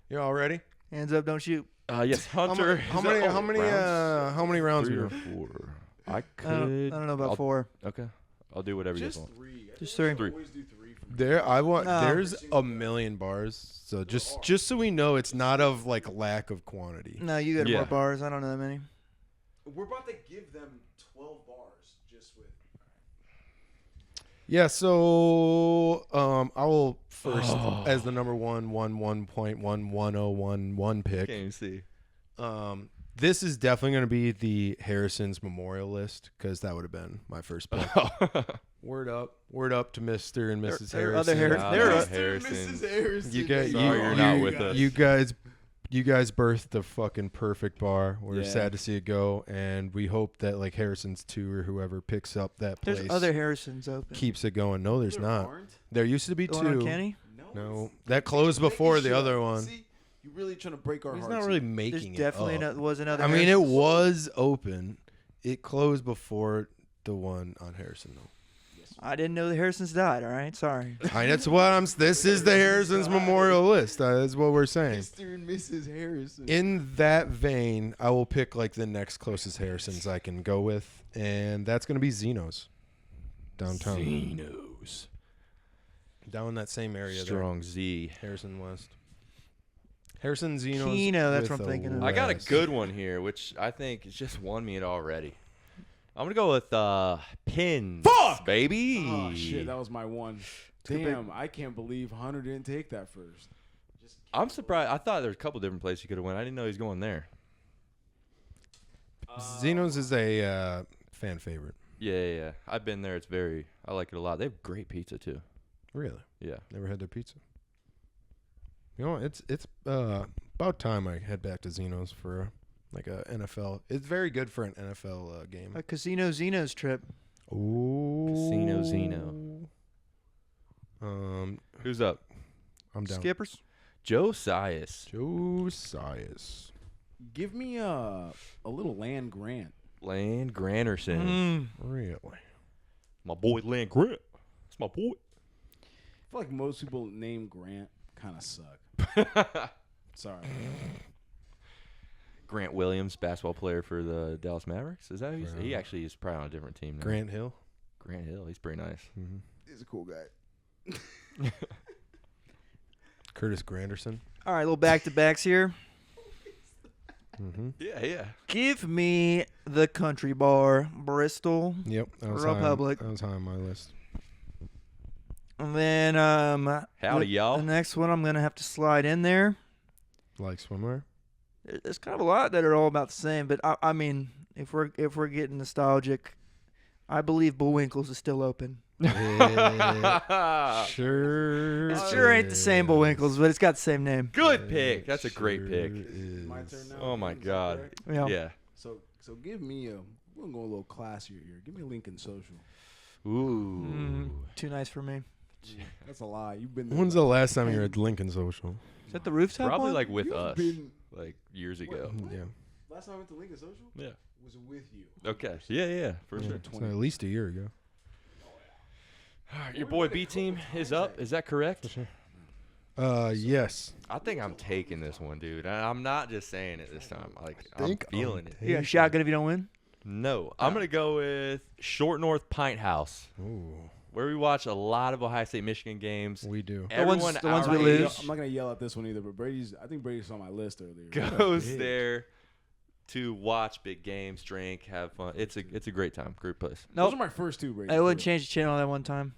You all ready? Hands up, don't shoot. Yes, Hunter. How many rounds we 3 or doing? 4? I I could. don't know about I'll- 4. Okay. I'll do whatever you guys Just want. 3. Just 3. Three. Always do 3 for me. No. There's a million bars, so just so we know, it's not of like lack of quantity. No, you got Yeah. more bars. I don't know that many. We're about to give them 12 bars just with. Yeah, so I will first as the number 111.11011 pick. Can't even see. This is definitely going to be the Harrison's Memorial List because that would have been my first pick. Word up to Mr. and Mrs. there are Harrison. other Nah, There are- Harrison. Harrison. You guys, Sorry, you're not with us. You guys You guys birthed the fucking perfect bar. We're Yeah. sad to see it go, and we hope that like Harrison's 2 or whoever picks up that place There's other Harrisons open. keeps it going. No, there's not. Aren't? There used to be The one on 2. Kenny? No, it's- that closed Making before shit the other up. one. See, you really trying to break our He's hearts. not really here. There's making it definitely up. was another. I mean, it Harrison's. was open. It closed before the one on Harrison, though. I didn't know the Harrisons died. All right, sorry. That's what I'm. This is the Harrison's memorial list. That's what we're saying. Mr. and Mrs. Harrison. In that vein, I will pick like the next closest Harrison's I can go with, and that's gonna be Zeno's downtown, Zenos. down in that same area. Strong Z. there. Harrison West. Harrison Zeno's. Keno, that's with what I'm thinking a of. I got a rest. good one here, which I think has just won me it already. I'm gonna go with pins, baby. Oh shit, that was my one. Damn, I can't believe Hunter didn't take that first. I'm surprised. I thought there was a couple different places you could have went. I didn't know he was going there. Zeno's is a fan favorite. Yeah. I've been there. I like it a lot. They have great pizza too. Really, Yeah. never had their pizza. You know, it's about time I head back to Zeno's for like a NFL. It's very good for an NFL game. A Casino Zeno's trip. Ooh. Casino Zeno. Who's up? I'm down. Skippers. Josias. Josias. Give me a little land grant. Land Granderson. Really? My boy Land Grant. That's my boy. I feel like most people named Grant kind of suck. Sorry. Grant Williams, basketball player for the Dallas Mavericks. Is that who he Yeah. actually is probably on a different team now. Grant Hill. Grant Hill. He's pretty nice. Mm-hmm. He's a cool guy. Curtis Granderson. All right, little back to backs here. Mm-hmm. Yeah. Give me the Country Bar, Bristol, Yep. That was Republic. High, that was high on my list. and then Howdy, y'all. The next one I'm gonna have to slide in there. Like swimwear. There's kind of a lot that are all about the same, but I mean, if we're getting nostalgic, I believe Bullwinkle's is still open. It sure. It sure ain't the same Bullwinkle's, but it's got the same name. Good pick. That's a great pick. Is. My turn now. Oh my Is that God. correct? Yeah. Yeah. So give me we're gonna go a little classier here. Give me a Lincoln Social. Ooh. Too nice for me. That's a lie. You've been there. When's the last time you were at Lincoln Social? Is that the rooftop Probably one? like with You've us, been- like years ago. What? Yeah. Last time I went to Lincoln Social Yeah. was with you. Okay. Yeah, for Yeah, sure. it's at least a year ago. All right, your boy B team is up. Is that correct? Yes. I think I'm taking this one, dude. I'm not just saying it this time. Like I'm Think feeling it. You got a shotgun if you don't win? No, I'm gonna go with Short North Pint House, Ooh, where we watch a lot of Ohio State Michigan games. we do. The ones Everyone we our lose. age I'm not gonna yell at this one either, but I think Brady's on my list earlier. goes Big. there to watch big games, drink, have fun. It's a great time, great place. Those Nope. are my first two, Brady. I wouldn't change the channel that one time.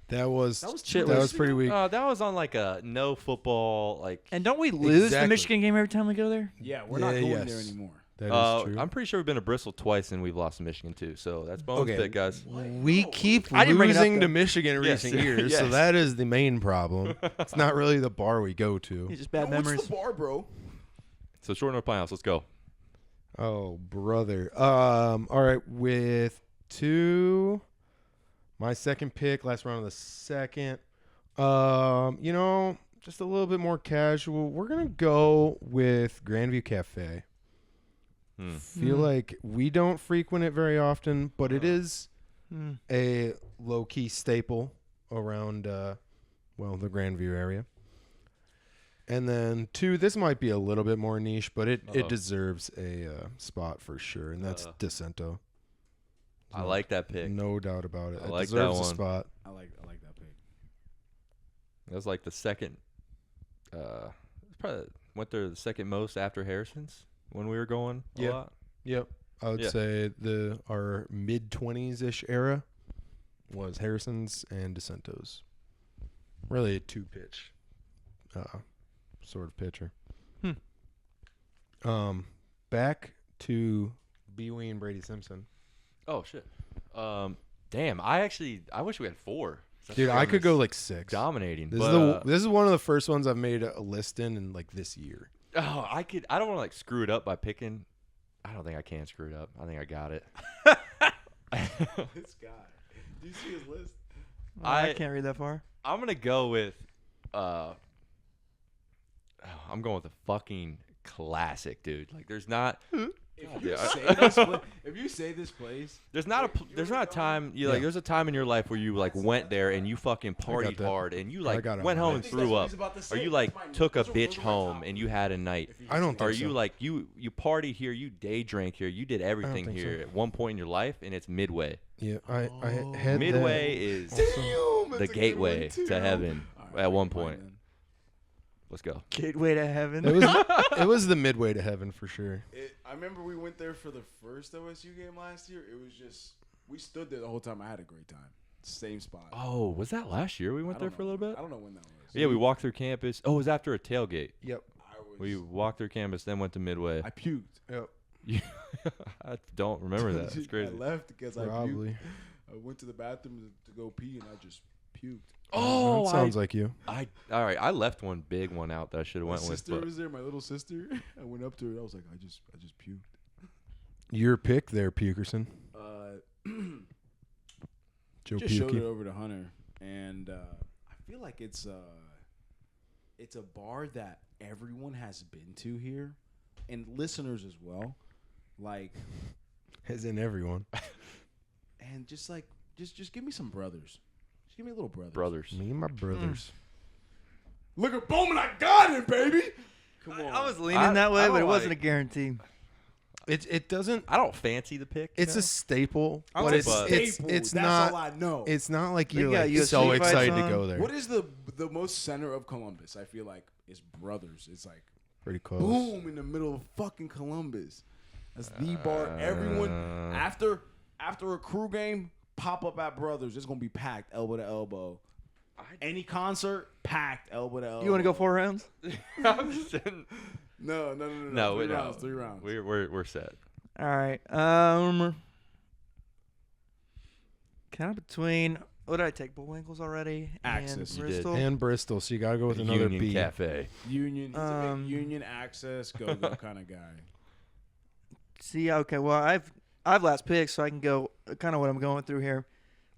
That was That was Shit that was- was pretty weak. That was on like a no football like. And don't we lose the Exactly. Michigan game every time we go there? Yeah, we're not Yeah, going yes. there anymore. That is true. I'm pretty sure we've been to Bristol twice and we've lost to Michigan too. So that's bonus Okay. pick, guys. We keep I didn't bring it up, losing though. to Michigan in Yes, recent years, so yes. that is the main problem. It's not really the bar we go It's to. just bad No, what's memories. the bar, bro? So Short North Pine House, let's go. Oh, brother. All right, with my second pick, last round of the second. Just a little bit more casual. We're gonna go with Grandview Cafe. Feel like we don't frequent it very often, but it is Hmm. a low-key staple around, the Grandview area. And then 2, this might be a little bit more niche, but it Uh-oh. deserves a spot for sure, and that's DeCento. I like that pick. No doubt about it. I It like that deserves a one. spot. I like that pick. That was like the second. Probably went there the second most after Harrison's when we were going. A Yeah. lot. Yep. I would Yeah. say our mid-20s-ish era was Harrison's and DeCento's. Really a two-pitch sort of pitcher. Back to Bewee and Brady Simpson. Oh shit. Damn. I wish we had 4. Dude, I could go like 6. dominating. This but, this is one of the first ones I've made a list in like this year. oh, I don't want to like screw it up by picking. I don't think I can screw it up. I think I got it. This guy. Do you see his list? I can't read that far. I'm gonna go with. I'm going with a fucking classic, dude. Like, there's not. If you say this place, There's not a time you like. There's a time in your life where you like went there and you fucking partied that. hard and you I like got it went on home my and list. threw up, That's what he's about to or say. you like That's took a those are bitch my home top. and you had a night. I don't think Or so. you like you party here, you day drank here, you did everything think here so. at one point in your life, and it's Midway. Yeah, I had Midway is Damn, the that's a good gateway one, too. to heaven All right, at one fine point. then. Let's go. Gateway to heaven. It was the midway to heaven for sure. I remember we went there for the first OSU game last year. It was just we stood there the whole time. I had a great time. Same spot. Oh, was that last year we went I there don't for a know. little bit? I don't know when that was. Yeah, we walked through campus. Oh, it was after a tailgate. Yep. We walked through campus, then went to Midway. I puked. Yep. I don't remember that. It's crazy. I left because I puked. Probably. I went to the bathroom to go pee and I just puked. Oh, that sounds like you. all right. I left one big one out that I should have My went with. sister But was there. My little sister. I went up to her. I was like, I just puked. Your pick there, Pukerson. Joe Just showed it Pukey. over to Hunter, and I feel like it's a bar that everyone has been to here, and listeners as well. Like, As in everyone. and just give me some brothers. Just give me a little brothers. Me and my brothers. Look at Bowman, I got it, baby. Come on. I was leaning I- that way, I but it don't wasn't like- a guarantee. It doesn't. I don't fancy the pick. It's a staple, I but was it's a it's staple. it's That's not. all I know. It's not like They you're got like UFC so fights excited to on. go there. What is the most center of Columbus? I feel like is Brothers. It's like Pretty close. boom in the middle of fucking Columbus. That's the bar. Everyone after a crew game, pop up at Brothers. It's gonna be packed, elbow to elbow. Any concert, packed, elbow to elbow. You want to go 4 rounds? I'm just saying- No. no, Three no. rounds. 3 rounds. We're set. All right. Kind of between. What did I take? Bullwinkles already. Axis. And You did. Bristol. And Bristol, so you gotta go with another Union B. Cafe. Union. He's a big Um, Union Access go-go kind of guy. See, okay. Well, I've last pick, so I can go. Kind of what I'm going through here.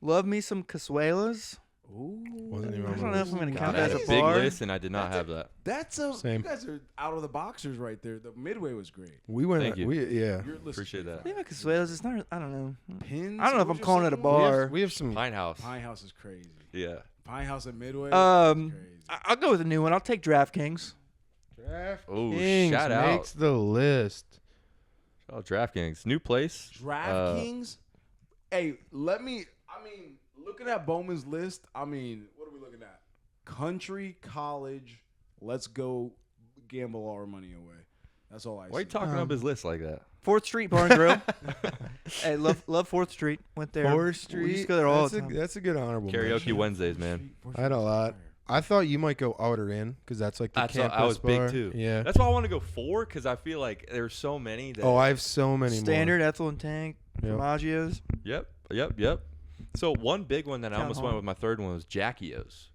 Love me some Casuelas. Ooh. Wasn't even I on don't my know if list. I'm going to God, count I that had as a a big bar. list, and I did not have that. That's a. Same. You guys are out of the boxers right there. The Midway was great. We went. Thank you. Yeah. Your list is Appreciate pretty that. Maybe fire. Casuelas. It's not. I don't know. Pins. I don't know if What I'm was your calling it a second one? bar. We have some. Pine House. Pine House is crazy. Yeah. Pine House at Midway. Um, is crazy. I'll go with a new one. I'll take DraftKings. Oh, Kings shout out. makes the list. Oh, DraftKings. New place. DraftKings. Hey, let me. I mean, looking at Bowman's list. I mean, what are we looking at? Country, college. Let's go gamble all our money away. That's all I Why are you see. talking up his list like that? 4th Street Bar and Grill. Hey, love 4th Street. Went there. 4th We Street. used to go there all that's the a, time. that's a good honorable Karaoke mention. Wednesdays, man. I had a lot. I thought you might go outer in because that's like the That's campus I was bar. big too. Yeah. That's why I want to go 4 because I feel like there's so many. That, Oh, I have so many Standard, Ethel and Tank, Yep. Formaggio's. Yep. So one big one that I Town almost Hall. went with my third one was Jackio's.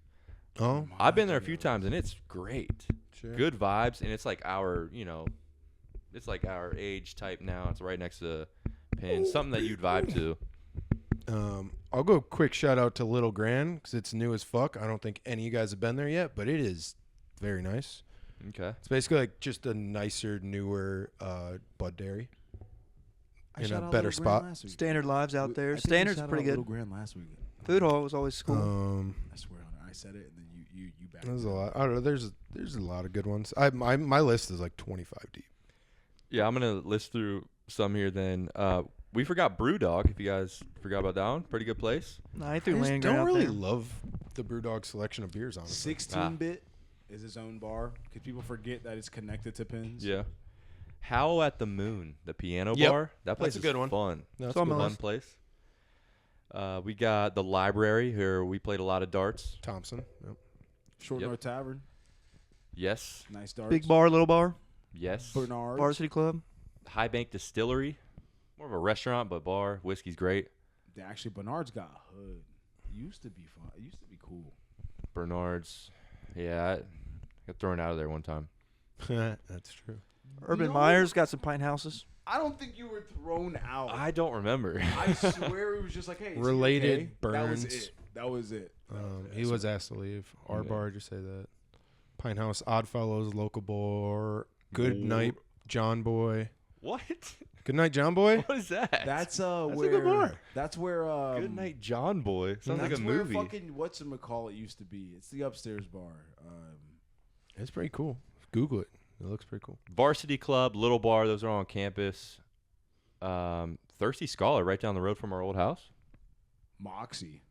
more. Oh, I've been there a few times and it's great. sure. Good vibes, and it's like our, it's like our age type now. It's right next to Penn. Something that you'd vibe to. I'll go quick shout out to Little Grand because it's new as fuck. I don't think any of you guys have been there yet, but it is very nice. Okay. It's basically like just a nicer, newer Bud Dairy I in shot a out better Little Grand spot. last week. Standard Lives out I there. think we Standard's shot pretty out good. Little Grand last week. Food Hall was always cool. I swear on it. I said it, and then you backed There's it a up. lot. I don't know. There's a lot of good ones. My list is like 25 deep. Yeah, I'm gonna list through some here. Then we forgot Brewdog. If you guys forgot about that one, pretty good place. No, I I threw just Land don't Grant out really there. love the BrewDog selection of beers. Honestly, 16-bit is his own bar because people forget that it's connected to pins. Yeah. Howl at the Moon, the piano Yep. bar. That place That's a good is one. fun. That's So a I'm good a one. Fun place. We got the library here. We played a lot of darts. Thompson. Yep. Short Yep. North Tavern. Yes. Nice darts. Big bar, little bar. Yes. Bernard. Varsity Club. High Bank Distillery. More of a restaurant, but bar. Whiskey's great. Actually, Bernard's got hood. used to be fun. It used to be cool. Bernard's. Yeah, I got thrown out of there one time. That's true. Urban The Meyer's got some pine houses. I don't think you were thrown out. I don't remember. I swear it was just like, hey, is he Related okay? burns. That was it. He was asked to leave. Our Yeah. bar, just say that. Pine House, Oddfellows, Local Bar, Good Night, John Boy. What? Good Night, John Boy. What is that? That's a where good bar. That's where Good Night, John Boy. Sounds like that's a where movie. fucking whatchamacallit used to be. It's the upstairs bar. It's pretty cool. Google it. It looks pretty cool. Varsity Club, Little Bar. Those are all on campus. Thirsty Scholar, right down the road from our old house. Moxie.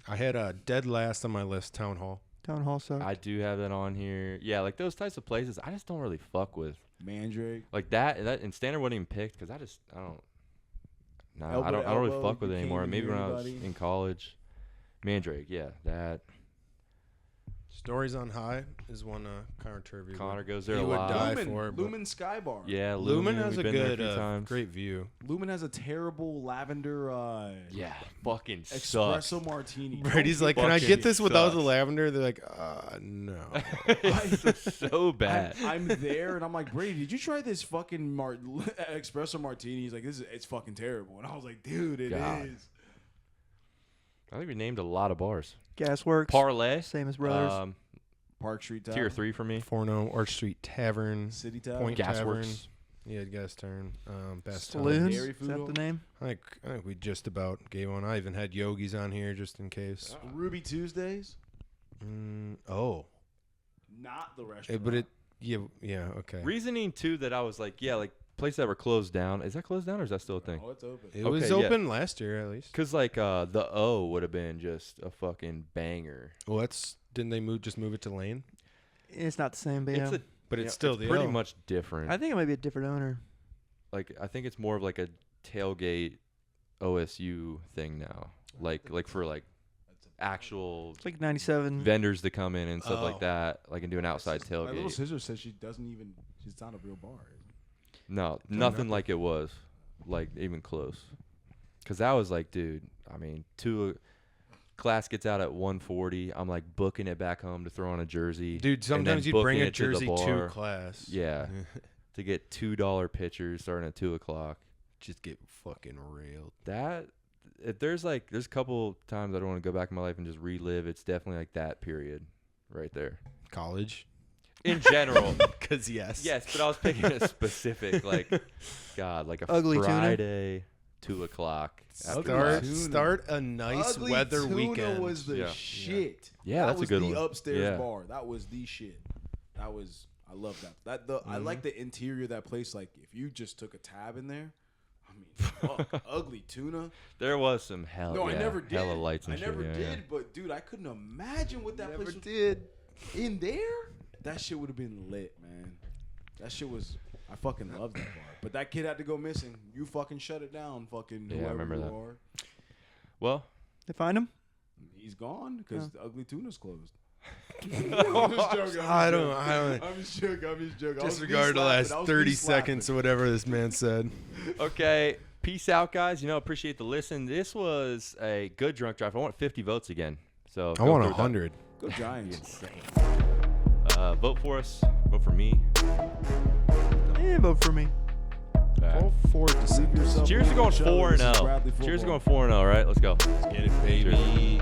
I had a dead last on my list, Town Hall. Town Hall sucked. I do have that on here. Yeah, like those types of places, I just don't really fuck with. Mandrake. Like that and Standard wasn't even picked because I don't. No, Elbow I to don't really elbow, fuck with you it can't anymore. even Maybe hear when I was anybody. in college. Mandrake, yeah, that. Stories on High is one Connor Turvey. Connor goes there he a would lot. die Lumen, for it, but- Lumen Sky Bar. Yeah, Lumen has we've a been there good, few times. great view. Lumen has a terrible lavender Yeah, fucking sucks. espresso martini. Brady's like, can I fucking get this without the sucks. lavender? They're like, no. It's so bad. I'm there and I'm like, Brady, did you try this fucking espresso martini? He's like, it's fucking terrible. And I was like, dude, it is. God. I think we named a lot of bars. Gasworks. Parlay, Same as Brothers. Park Street Tavern. tier 3 for me. Forno, Arch Street Tavern, City Tavern. Point Tavern. Gasworks. Yeah, Gas Turn. Best Saloons. Dairy Is food that hall? the name? I think we just about gave one. I even had Yogi's on here just in case. Ruby Tuesdays. Oh. Not the restaurant. But yeah, okay. Reasoning too that I was like, yeah, like places that were closed down. Is that closed down or is that still a thing? Oh, it's open. It was Okay, yeah. open last year at least. Cause like the O would have been just a fucking banger. Well, didn't they just move it to Lane? It's not the same, but yeah. It's a, But you it's know, still it's the pretty O. much different. I think it might be a different owner. Like I think it's more of like a tailgate OSU thing now. Like for like actual It's like 97. vendors to come in and stuff Oh. like that, like and do an outside My little tailgate. sister says she's not a real bar. No, nothing like it was, like even close. Cause that was like, dude. I mean, class gets out at 1:40. I'm like booking it back home to throw on a jersey. Dude, and sometimes then you'd bring booking a it to the jersey to bar. class. Yeah, to get $2 pitchers starting at 2:00. Just get fucking railed. That if there's a couple times I don't want to go back in my life and just relive. It's definitely like that period, right there. College? In general, Because yes. yes, but I was picking a specific like a Ugly tuna. Friday 2:00. after Start, class. start a nice Ugly weather Tuna weekend. was the Yeah. shit. Yeah, that that's a was good the one. upstairs Yeah. bar. That was the shit. I love that. I like the interior of that place. Like if you just took a tab in there, I mean, fuck, Ugly Tuna. There was some hell. No, yeah, I never did. Hella lights and I shit. never yeah, did, yeah. but dude, I couldn't imagine what that Never place was did. in there. That shit would have been lit, man. That shit was. I fucking loved that bar. But that kid had to go missing. You fucking shut it down, fucking Yeah, I whoever remember you that. are. Well, They find him? He's gone because the Ugly Tuna's closed. I don't. I'm just joking. I was Disregard the being last slapping. I was 30 being seconds slapping. or whatever this man said. okay. Peace out, guys. Appreciate the listen. This was a good drunk drive. I want 50 votes again. So I go want through that. 100. Go Giants. Insane. Vote for us. Vote for me. Yeah, vote for me. All four Leave yourself Cheers to in going the show. 4-0. This is Bradley Cheers to Football. going 4-0. All right, let's go. Get it, baby.